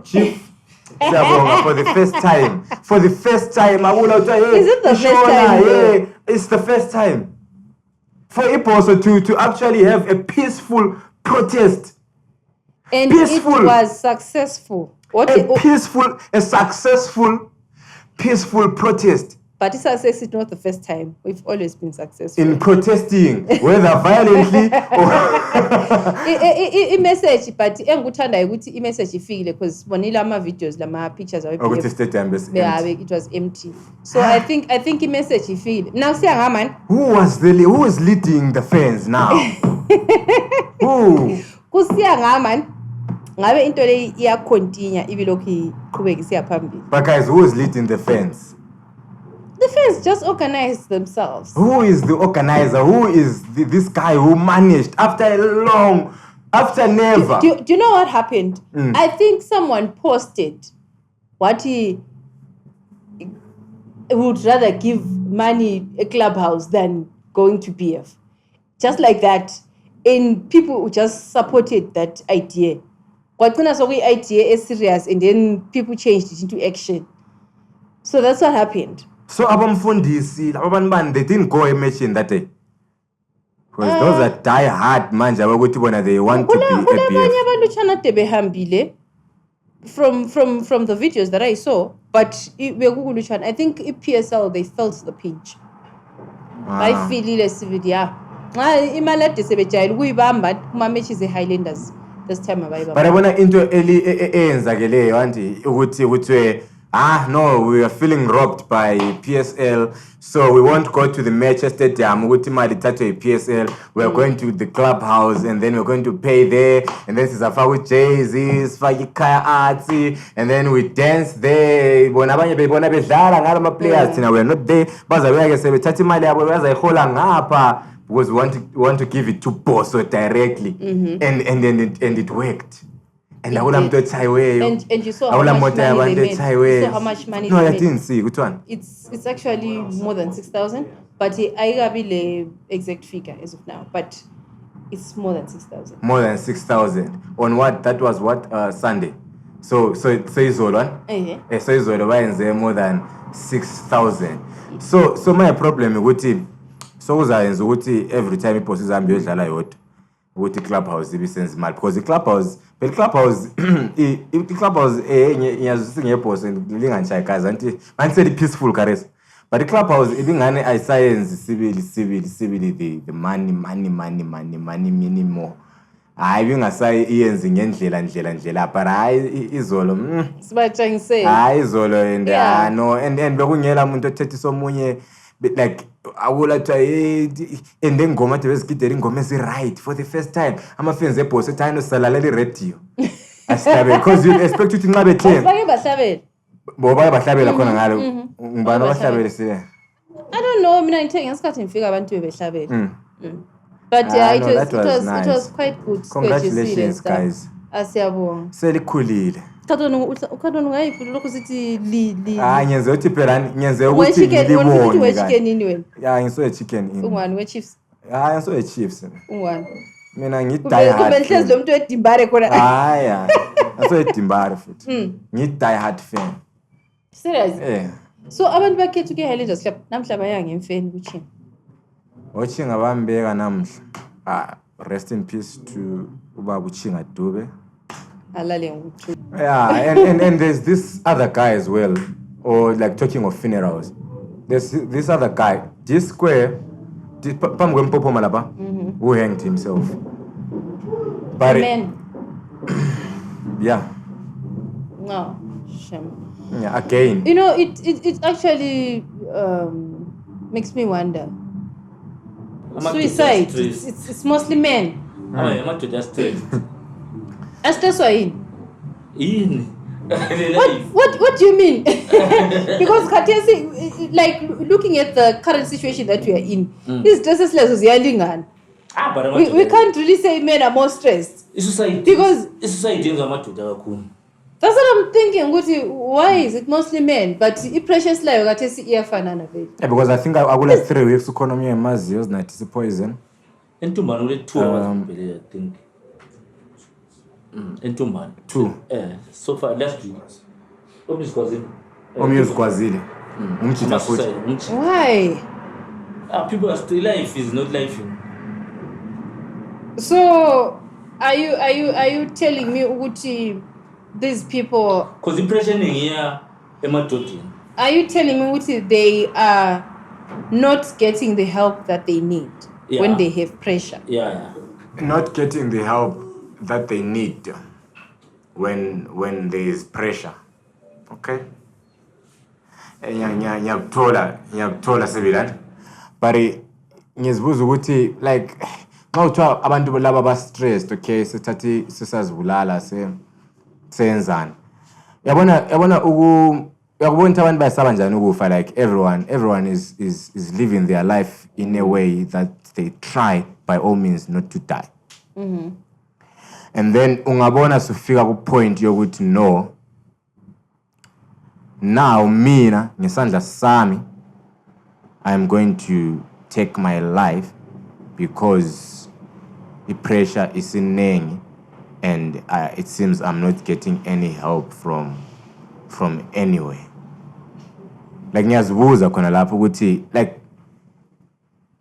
Chief, for the first time. For the first time, I will tell you. Is it the first time? Yeah, it's the first time. For Iposo to actually have a peaceful protest. And peaceful. It was successful. Successful, peaceful protest. But success is not the first time. We've always been successful. In protesting, whether violently or... i-message but engikuthandayo ukuthi i-message ifikile because bonile ama-videos lama-pictures ukuthi stadium it was empty. So I think i-message ifikile. Now siyanga man. Who is leading the fans now? Who? Kusiyanga man. Ngabe into le iyacontinue ibilokhu iqhubeka isiyaphambili. But guys, who is leading the fans? The fans just organize themselves. Who is the organizer? Who is this guy who managed after never? Do you know what happened? I think someone posted what he would rather give money a clubhouse than going to BF. Just like that. And people who just supported that idea. Kwatkuna so we idea is serious and then people changed it into action. So that's what happened. So abamfundisi abantu they didn't go imagine that day. Because those are die hard manje abakuthi bona they want to be abanye abantu chanade behambile from the videos that I saw, but bekukuluchana I think PSL they felt the pinch. I feel ile imali ade sebejayile ukuyibamba kuma matches eHighlanders this time abayibamba. But yabona into eyenzakeleyo anti ukuthi no, we are feeling robbed by PSL, so we won't go to the match stadium. PSL. We are going to the clubhouse, and then we're going to pay there, and then sizafa with Jay-Z, kaya artsy, and then we dance there. Bona bedlala ngala players thina we are not there. Bazabeke sebethatha imali yabo bazayihola ngapha because we want to give it to Boso directly, and it worked. And I and you saw how much money they made. You saw how much money no, they I made. didn't see. Which one? It's actually more than 6,000, but I got the exact figure as of now. But it's more than 6,000. More than 6,000 on what? That was what Sunday. So it's all one. So it's all more than 6,000. So my problem with it. So every time he posts ambi yodlala yodwa. With the clubhouse ibisenze imali because the clubhouse ngiyazisa ngepost linganchaya kazi anti manise peaceful karesi but the clubhouse ibingane ayisayenzi sibili the money minimum hayi bingasayi iyenzi ngendlela but hayi izolo sibatshengise hayi izolo and no and bekungela umuntu othethe somunye like I would like to and then ngoma tebezigidela ingoma right for the first time ama-fans eboss ethayino salalela radio asihlabe because you expect ukuthi nxa bethenga bake bahlabela bobake bahlabela khona ngalo ngibani abahlabele sile I don't know mina ngithe ngesikhathi ngifika abantu bebehlabela but yeah, it was quite good. Congratulations guys. Asiyabonga. Selikhulile. Ukhathona ungayiphi lokho sithi li. Nyenze uthi phela nyenze ukuthi ngilibone. We chicken ini wena? Yeah, ngiso chicken ini. Ungwani we chiefs? Ngiso chiefs. Ungwani? Mina ngidie hard. Kube hlezi lo muntu edimbare khona. Ya. Ngiso edimbare futhi. Ngidie hard fan. Serious? So abantu bakhethu ke Highlanders Club namhla bayanga emfeni kuchini. Watching abambeka namhla. Rest in peace to Ubaba Uchinga Dube. Yeah, and there's this other guy as well, or like talking of funerals. There's this other guy, G Square, Pamgwen Popo Malaba, who hanged himself. But Amen. Yeah. No, shame. Yeah, again. You know, it actually makes me wonder. Suicide. It's mostly men. I'm not just straight. That's why. In. What do you mean? Because Katesi, like looking at the current situation that we are in, these dresses levels yelling. We can't really say men are more stressed. Because it's society. That's what I'm thinking. Why is it mostly men? But the precious life Katesi earphone. Yeah, because I think I will have 3 weeks economy and mass use night is poison. And 2 months, only 2 hours, I think. In 2 months. 2. So far, last 2 years. Omius Kwazili. Why? People are still life is not life. So, are you telling me Uti these people? Because impression here, are you telling me Uti they are not getting the help that they need when they have pressure? Yeah. not getting the help that they need when there is pressure. Okay? Ngiyakuthola Sibilani. But ngizibuza ukuthi like mawuthiwa abantu laba ba stressed, okay, sithathi sisazibulala senzani. Yabona uyakubona abantu bayasaba njani ukufa, like everyone is living their life in a way that they try by all means not to die. And then ungabona sufika ku point yokuthi no, now mina ngesandla sami I am going to take my life because the pressure is inengi and it seems I'm not getting any help from anywhere. Like ngiyazibuza khona lapho ukuthi like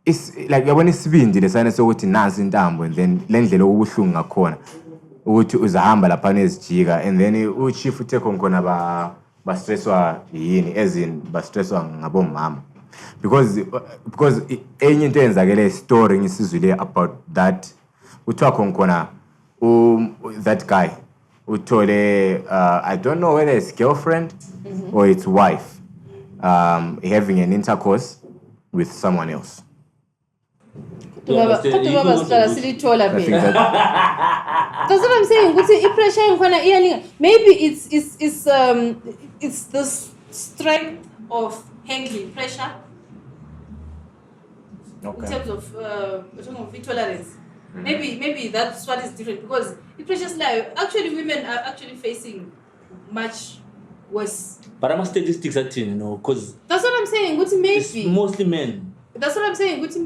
it's like yabona isibindi lesana sokuthi nansi intambo and then lendlela obuhlungu ngakhona ukuthi uzahamba lapha nezijika and then uchief uthe khona ba stresswa yini as in ba stresswa ngabomama because enye into eyenzakele story ngisizwile about that uthiwa khona that guy uthole I don't know whether it's girlfriend or it's wife having an intercourse with someone else. That's what I'm saying. Maybe it's the strength of handling pressure. Okay. In terms of tolerance. Maybe that's what is different because in precious life, actually women are actually facing much worse. But I'm statistics at because that's what I'm saying. Maybe it's mostly men. That's what I'm saying. Maybe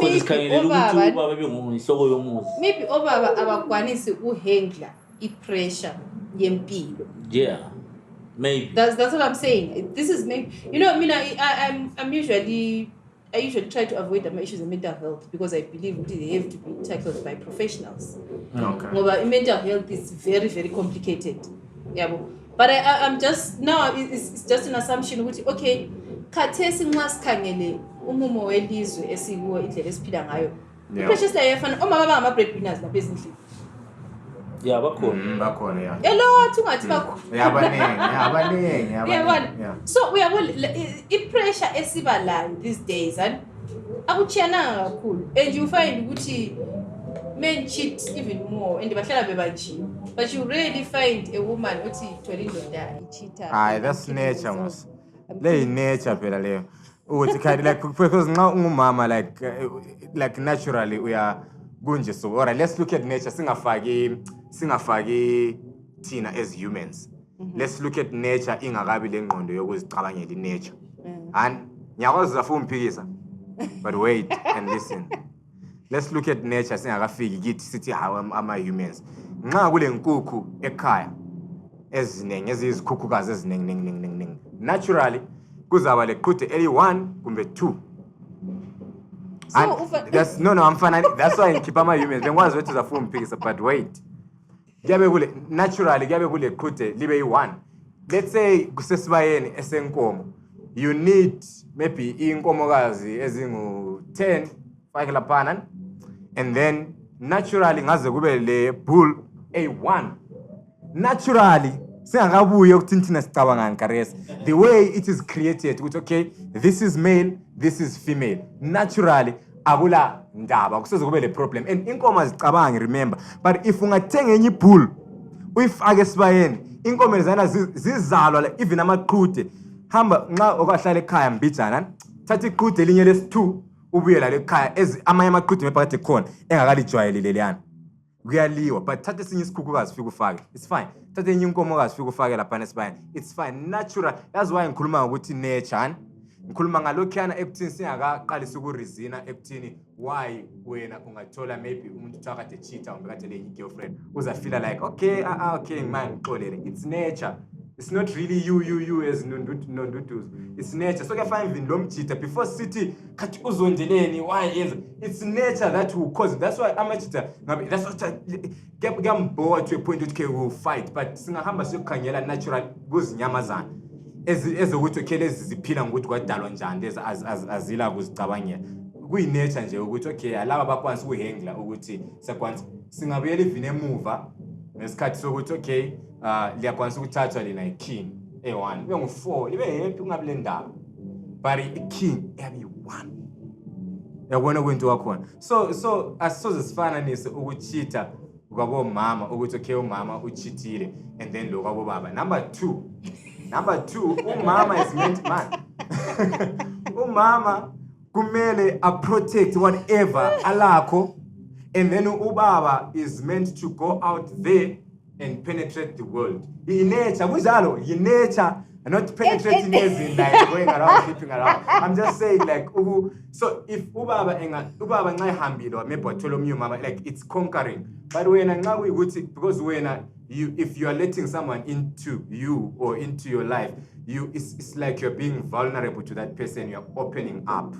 obaba abakwanisi uhandla pressure yempilo. Yeah. Maybe. That's what I'm saying. This is maybe I usually try to avoid the issues of mental health because I believe they have to be tackled by professionals. Okay. But mental health is very, very complicated. Yeah, but I'm just now it's just an assumption which okay, khathesi ngasikhangele umumo welizwe esikuwo indlela esiphila ngayo. Precious life yafana omama bangama breadwinners lapha ezindlini. Yeah, bakhona yeah. Hello, tungathi bakho. Abaningi. Yeah. So we are pressure esiba la these days and akuchiyana kakhulu and you find ukuthi men cheat even more and bahlala bebanjini but you rarely find a woman uthi ithole indoda icheater. That's nature mos. Le nature phela leyo. Uthi kanti like because nxa ungumama like naturally we are kunje so. Alright, let's look at nature singafaki thina as humans. Let's look at nature ingakabi lengqondo yokuzicabangela nature. And ngiyakwazi zafu umphikisa. But wait and listen. Let's look at nature singakafiki kithi sithi how am humans. Nxa kule nkukhu ekhaya ezinenge ezizikhukhukazi ezinenge. Naturally kuzaba leqhuthe eli1 kumbe 2. So that's I'm fine. That's why I keep my humans. Then was to the phone picks but wait. Naturally, kule qhuthe libe yi1. Let's say kusesibayeni esenkomo. You need maybe inkomokazi ezingu 10 fake lapana and then naturally ngaze kube le bull a1. Naturally singakabuye ukuthinthina sicabangani karesi the way it is created ukuthi okay this is male this is female naturally akula ndaba kusoze kube le problem and inkomo zicabangi remember but if ungathenga enye bull uyifake esibayeni inkomo lezana zizalwa even amaqhuthe hamba nxa okahlala ekhaya mbijana thatha iqhuthe elinye lesi2 ubuye la ekhaya amanye amaqhuthe mephakathi khona engakalijwayelile leyana kuyaliwa but thatha esinye isikhukhukazi fika ufake it's fine thatha enye inkomokazi fika ufake lapha esibayeni it's fine natural that's why ngikhuluma ukuthi nature ngikhuluma ngalokhuyana ekuthini singakaqalisa ukurizina ekuthini why wena ungathola maybe umuntu uthakade cheater umbekade le girlfriend uza feel like okay man ngixolele it's nature. It's not really you as nonduduzo. It's nature. So kuyafana even lo mjita before city khathi uzondeleni why is it's nature that will cause. That's why amajita that's what ngiyamboa to a point ukuthi we will fight but singahamba siyokhangela natural kuzinyamazana ezokuthi okay lezi ziphila ngokuthi kwadalwa njani lezi azila kuzicabangela kuyi-nature nje ukuthi okay alaba bakwanisa ukuhengla ukuthi sekwanisa singabuyela even emuva ngesikhathi sokuthi okay liyakwanisa ukuthathwa lena i-king A1 ibe ngu-4 libe happy kungabi le ndaba but i-king yabe-1 yabona kwento wakhona so asisoze sifananise ukuchitha kwabomama ukuthi okay umama uchithile and then lo kwabobaba. Number two umama is meant man umama kumele protect whatever alakho and then ubaba is meant to go out there and penetrate the world. Nature kuzalo nature not penetrating as in like going around sleeping around. I'm just saying like so if ubaba nxa ehambile maybe wathola omnye mama like it's conquering, but wena nxa kuyikuthi because wena if you are letting someone into you or into your life it's like you're being vulnerable to that person, you're opening up.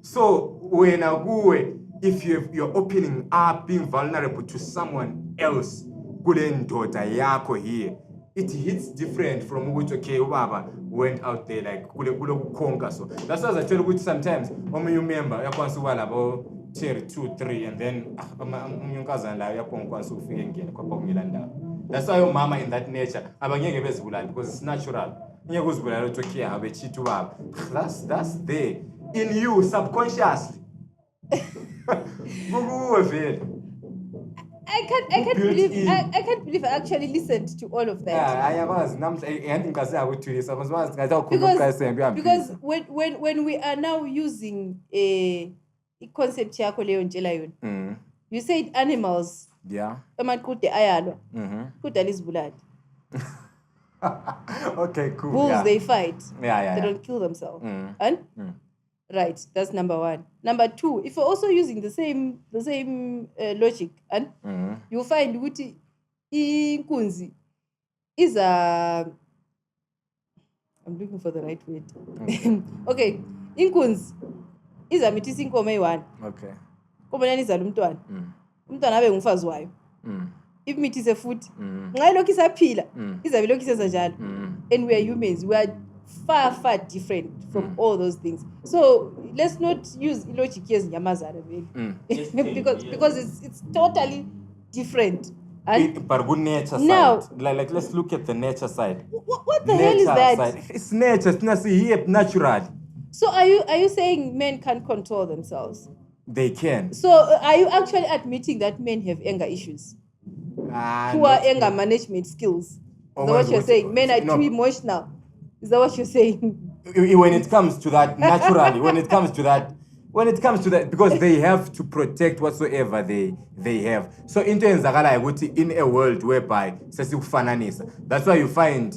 So wena kuwe if you're opening up being vulnerable to someone else kule ndoda yakho here it hits different from ukuthi okay ubaba went out there like kule kukhonka. So that's why I tell you sometimes omunye member yakwanisa uba labo tier 2 3 and then umnyunkazana la yakwanisa ufika engene kwapha kungelandaba. That's why umama in that nature abangeke bezibulala because it's natural. Ngeke uzibulala ukuthi okay habe cheat ubaba. That's there in you subconsciously. Kukuwe vele. I can't believe I actually listened to all of that. Because when we are now using a concept yakho leyo ntshela yona. You said animals. Yeah. Amaqude ayalwa. Kudala izibulali. Okay, cool. Bulls they fight. Yeah. They don't kill themselves. And right, that's number one. Number two, if you're also using the same logic, and you'll find ukuthi inkunzi is a. I'm looking for the right word. Okay, inkunzi is a mitisi inkomo eyi-1. Okay. Kombonani izala umntwana. Umntwana abe ngumfazi wayo. Imithise futhi. Nxa ilokhu isaphila, izabe lokhu isenza njalo. And we are humans. We are far different from all those things. So let's not use logic yezinyamazana because it's totally different. But good nature now, side. Like let's look at the nature side. What the hell is that? Side. It's nature. It's here naturally. So are you saying men can't control themselves? They can. So are you actually admitting that men have anger issues? Poor anger management skills. Is that what you're saying? Men are too emotional. Is that what you're saying? When it comes to that, naturally, when it comes to that, because they have to protect whatsoever they have. So into in a world whereby that's why you find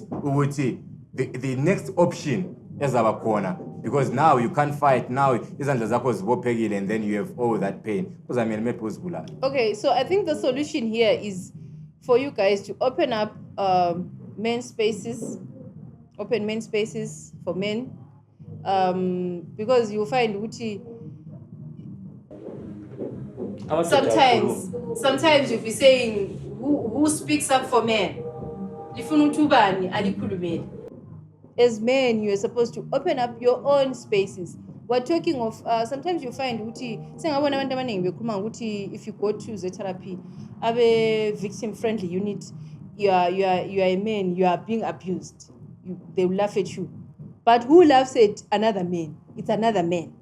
the next option is our corner. Because now you can't fight, now and then you have all that pain. Okay, so I think the solution here is for you guys to open up men's spaces. Open men's spaces for men, because you find Uchi. Sometimes you'll be saying who speaks up for men. As men, you are supposed to open up your own spaces. We're talking of sometimes you find Uchi. If you go to the therapy, have a victim friendly unit. You are a man. You are being abused. They will laugh at you. But who laughs at another man? It's another man.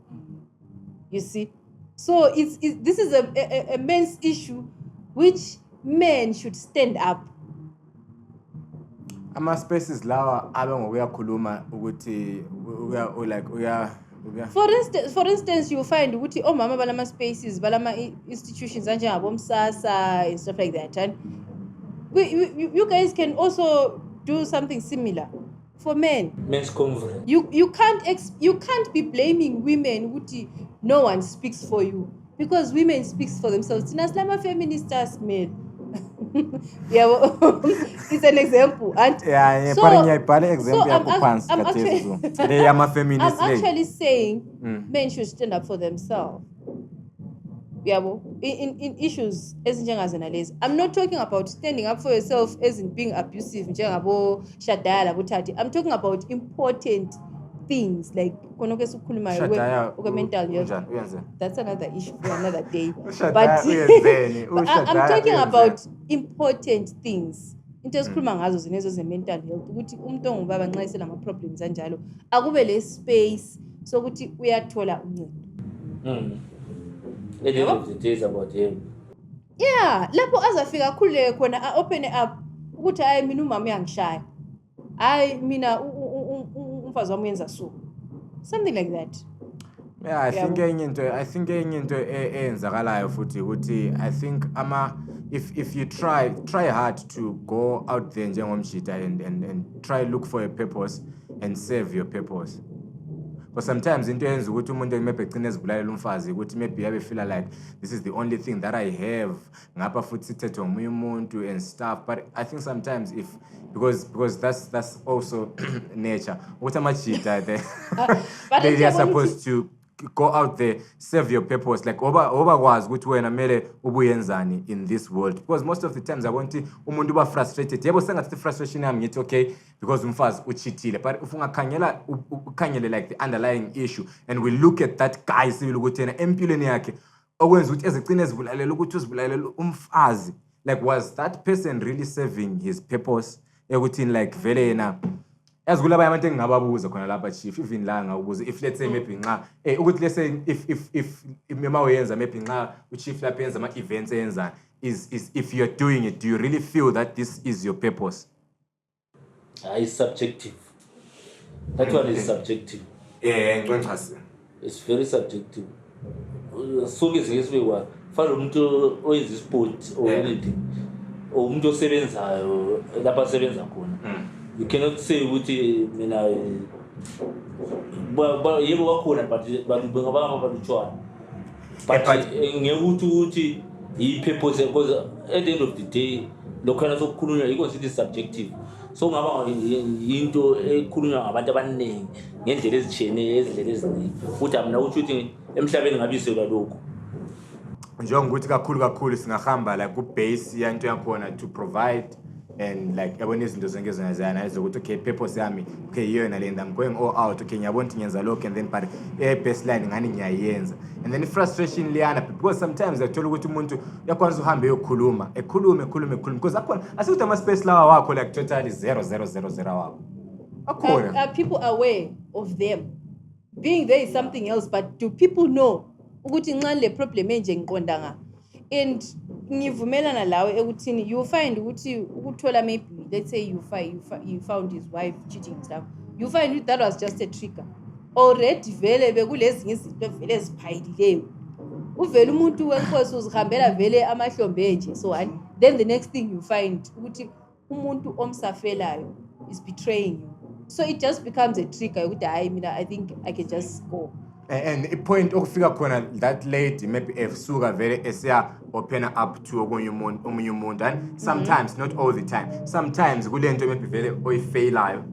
You see? So this is a men's issue which men should stand up. Spaces lawa abengokuyakhuluma ukuthi For instance, you find ukuthi omama balama spaces, balama institutions njengabomsasa and stuff like that. And you guys can also do something similar for men. Men's conference. You can't be blaming women ukuthi no one speaks for you, because women speaks for themselves. Naslama feministas men. Yeah, it's an example. And I'm actually saying men should stand up for themselves. Yeah, in issues as in I'm not talking about standing up for yourself as in being abusive. I'm talking about important things like konoke sukhuluma mental health. That's another issue for another day. But I'm talking about important things. Into esikhuluma ngazo zinezo ze-mental health ukuthi umuntu ongubaba nxa eselama problems anjalo akube le space sokuthi uyathola uncedo. At the end of the day is about him. Yeah, lapho azafika khuleke khona open up ukuthi hayi mina umama uyangishaya. Hayi mina umfazi wami uyenza so. Something like that. Yeah, I think enye into eyenzakalayo futhi ukuthi I think if you try hard to go out there njengomjita and try look for a purpose and serve your purpose. Because sometimes into yenza ukuthi umuntu maybe egcine ezibulalela umfazi ukuthi maybe yabe feel like this is the only thing that I have ngapha futhi sithethwe ngomunye umuntu and stuff, but I think sometimes because that's also nature ukuthi amajita they are supposed to go out there, serve your purpose, like obakwazi ukuthi wena mele ubuyenzani in this world, because most of the times I want umuntu uba frustrated. Yebo sengathi frustration yami ngithi okay because umfazi uchithile, but if ungakhangela like the underlying issue and we look at that guy sibili ukuthi yena empilweni yakhe okwenza ukuthi ezigcine ezibulalela ukuthi uzibulalela umfazi, like was that person really serving his purpose ekuthi like vele yena Azgula abantu engingababuza khona lapha chief even la ngawubuza if let's say maybe nxa ukuthi let's say if mema uyenza maybe nxa uchief lapha yenza ama events enza is if you're doing it, do you really feel that this is your purpose? It's subjective. That one is subjective. Yeah, ngicela. It's very subjective. So ngesibekwa fana umuntu oyenza sport or anything or umuntu osebenzayo lapha sebenza khona. You cannot say ukuthi mina yebo wakhona but bangabanga baluchwana. But ngekuthi i-purpose because at the end of the day lokhana sokukhulunywa because it is subjective. So ngaba into ekhulunywa ngabantu abaningi ngendlela ezitshiyeneyo ezindlela eziningi ukuthi mina ukuthi emhlabeni ngabisela lokho. Njengokuthi kakhulu singahamba like ku base yanto yakhona to provide and like yabona izinto zonke ezenzana ezokuthi okay purpose yami okay yona le I'm going all out okay ngiyabona ukuthi ngiyenza lokho and then but baseline ngani ngiyayenza and then frustration liyana because sometimes uyathola ukuthi umuntu uyakwanza uhambe eyokhuluma ekhulume because akhona asikuthi ama space lawa wakho like totally 0 wakho akhona. Are people aware of them? Being there is something else, but do people know ukuthi nxa le problem enje ngiqonda nga? And ngivumelana lawe ekuthini you find ukuthi ukuthola maybe let's say you found his wife cheating and stuff, you find that was just a trigger already vele bekulezinye izinto vele eziphayilileyo uvela umuntu wenkosi uzihambela vele amahlombe nje so then the next thing you find ukuthi umuntu omsafelayo is betraying you, so it just becomes a trigger ukuthi hayi mina I think I can just go. And a point okufika khona that lady maybe esuka vele esia open up to omunye umuntu and sometimes not all the time, sometimes kulento maybe vele oyifailayo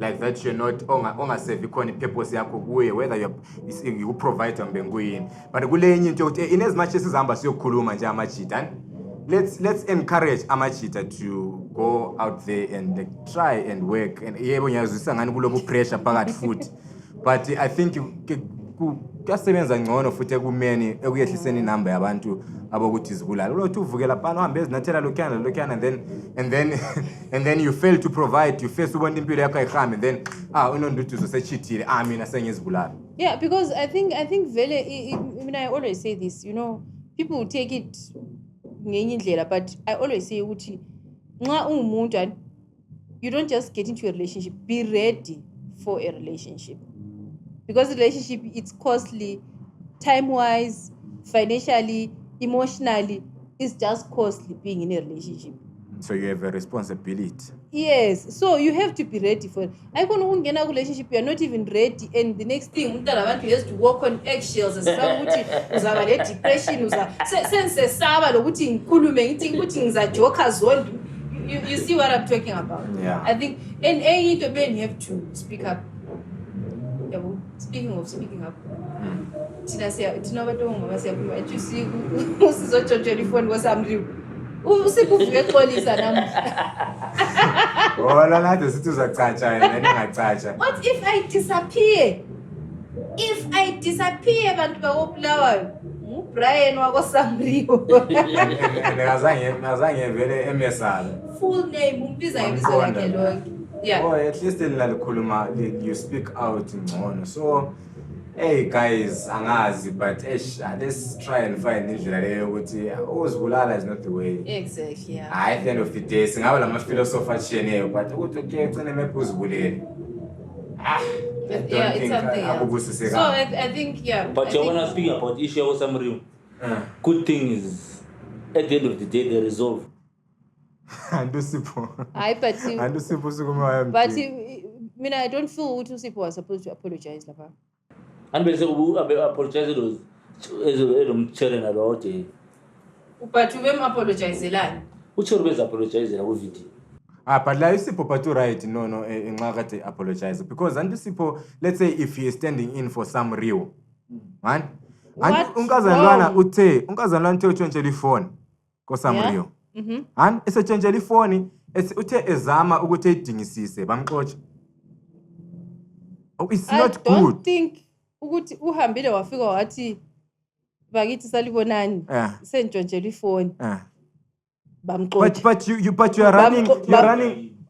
like that you're not ongasave ikhona purpose yakho kuye whether you provide mbenguyini, but kulenye into ukuthi in as much as sizihamba siyokhuluma nje amajita, let's encourage amajita to go out there and like, try and work and yebo ngiyazwisa ngani kulobu pressure phakathi futhi but I think kuyasebenza ngcono futhi ekumeni ekuyehliseni inamba yabantu abokuthi izibulala ulothi uvukela phana uhambe ezinathela lokhana and then you fail to provide, you face ubona impilo yakho ayihambe then unonduthi uzosechithile mina sengizibulala. Yeah, because I think vele I always say this, you know, people will take it ngenye indlela, but I always say ukuthi nxa ungumuntu you don't just get into a relationship, be ready for a relationship. Because relationship, it's costly, time-wise, financially, emotionally, it's just costly being in a relationship. So you have a responsibility. Yes, so you have to be ready for it. I can't get a relationship, you are not even ready, and the next thing, you has to walk on eggshells, and depression, you see what I'm talking about? Yeah. I think, and any men have to speak up. Speaking of speaking up, tina batongo basiyakhuluma ethi usizotshontshela ifoni kwasamriwe usikuvuke xolisa namhla Wona nathi sithi uzachacha yena ningachacha. What if I disappear? If I disappear bantu bakobulawayo, uBrian wakoSamriwo. Ngazange vele emesala. Full name umbiza ngebizo lakhe lonke. Yeah. Oh, at least nalikhuluma you speak out ngcono. So hey guys, angazi but let's try and find indlela leyo ukuthi uzibulala is not the way. Exactly. Yeah. At the end of the day singabe lama philosopher atshiyeneyo but ukuthi okay ugcine maybe uzibulele. Yeah, it's something else. So I think, yeah. But you want to speak about issue of Samriu. Good thing is, at the end of the day, they resolve. Andusipho. But Andusipho sukumayo. But I don't feel Usipho was supposed to apologize, Lapa. And basically, apologize to children about it. But you will apologize, Elan. Which always apologize in a video. But like Usipho patu right, no, ngakati apologize because Andusipho, let's say if he is standing in for some real, man. And unkazalwana uthe uchonchela ifoni ko Samriyo. And esechonchela ifoni uthe ezama ukuthi edingisise bamxotsha. Oh, it's not good. I don't think ukuthi uhambile wafika wathi bakithi salibonani sentshontshelwa ifoni. Bamxotsha. But you are running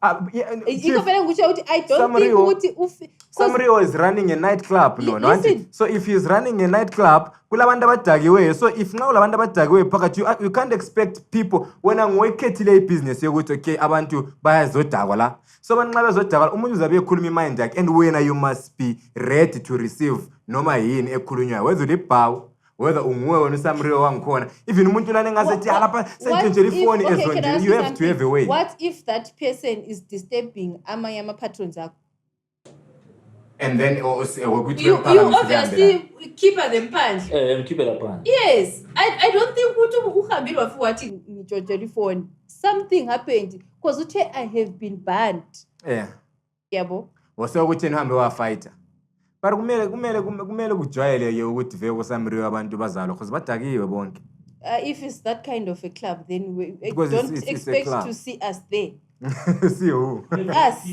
I don't think ukuthi Samriyo is running a nightclub no. So if he is running a nightclub kulabantu abadakiwe, so if now labantu abadakiwe phakathi you can't expect people wena ngoyikhethile ibusiness yokuthi okay abantu bayazodakwa la, so banxa bezodakwa umuntu uzabe ekhuluma imind yakhe and wena you must be ready to receive noma yini ekhulunywayo whether ulibhawu whether unguwe wena uSamriyo wangikhona even umuntu lana engasethi lapha sentshontshelwa ifoni ezondile, you have to have a way. What if that person is disturbing amanye ama-patrons akho? And then you obviously keep them punch. Keep it upon. Yes. I don't think uhambile wafika wathi ngitshontshelwa ifoni. Something happened because I have been banned. Yeah. Yabo. Wase ukuthi nihambe wafighter. But kumele kujwayeleke ukuthi vele kuSamriyo abantu bazalo because badakiwe bonke. If it's that kind of a club then we don't expect to see us there. See who? Us.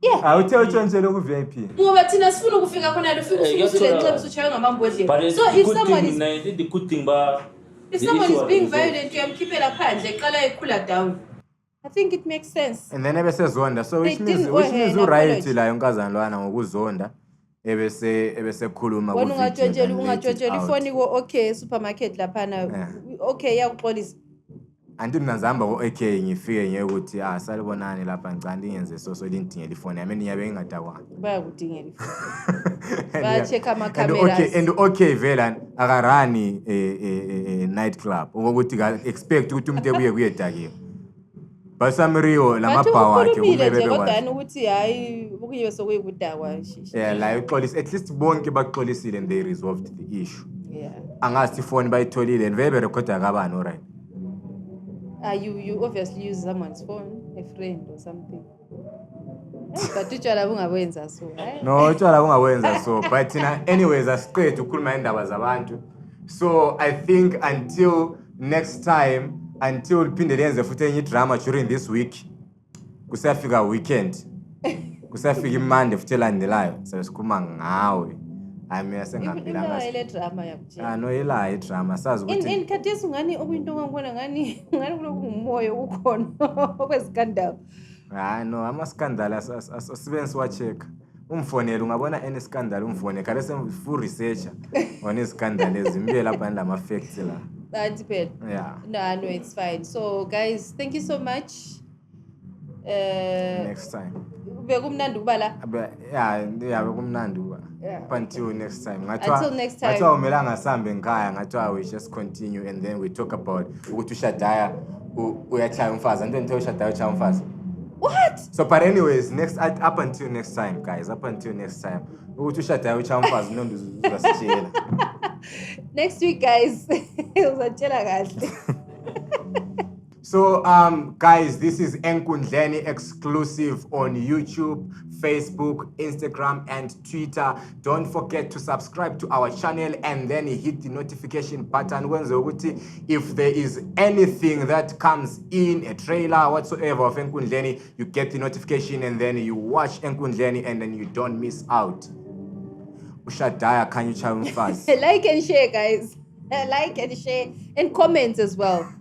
Yeah. Uthe utshontshelwe ku VIP. Ngoba thina sifuna ukufika khona ufike usulenhle usuchaywe ngamambodlela. So if someone is the good thing ba if someone is being violent uyamkhiphela phandle eqala ekhula down. I think it makes sense. And then ebesezonda, so which means right la yonkazana lwana ngokuzonda ebese khuluma ku video. Ungatshontshelwa ifoni ko okay supermarket laphana. Okay yakuxolisa. Andinazamba ko AK ngifike ngekuthi salibonani lapha ngicanda ingenze so lindingela ifoni yami niyabe ngingadakwana. Bayakudingela ifoni. Baya check ama cameras. And okay vela akarani night club ukuthi ka expect ukuthi umuntu ebuye kuyedakile. Basamriyo lamabhawa akhe kumele kodwa ukuthi hayi ukuyiwe sokuyikudakwa. Yeah, la uxolisa at least bonke baxolisile and they resolved the issue. Yeah. Angathi ifoni bayitholile and vele recorder kabani alright. You obviously use someone's phone, a friend or something. But utshwala bungawenza so. No, utshwala bungawenza so. But anyways, asiqedwe ukukhuluma indaba zabantu. So I think until next time, until phinde lenze futhi enye drama during this week, kusafika weekend. Kusafika iMonday futhi elandelayo. Sikhuluma ngawe. Asengaphilanga ile drama yakujela. No ila drama sazi ukuthi in khathesi ngani okuyinto ngangibona ngani kuloku ngumoya ukukhona okwezikandalo. No ama scandal asibenzi wa check. Umfonela ungabona any scandal umfone kale full researcher on scandal ezimbie lapha ndama facts la. That's bad. Yeah. No, it's fine. So guys, thank you so much. Next time. Bekumnandi ubala. Yeah, bekumnandi uba. Until next time. Until next time. Ngathiwa umela ngasambe ngikhaya ngathiwa we just continue and then we talk about ukuthi ushadaya uyachaya umfazi and then ushadaya uchaya umfazi. What? So but anyways, up until next time guys, up until next time. Ukuthi ushadaya uchaya umfazi nondo uzasitshela. Next week guys. Uzatshela kahle. So, guys, this is Enkundleni exclusive on YouTube, Facebook, Instagram, and Twitter. Don't forget to subscribe to our channel and then hit the notification button. If there is anything that comes in, a trailer, whatsoever of Enkundleni, you get the notification and then you watch Enkundleni and then you don't miss out. Ushadaya, can you tell me fast? Like and share, guys. Like and share and comments as well.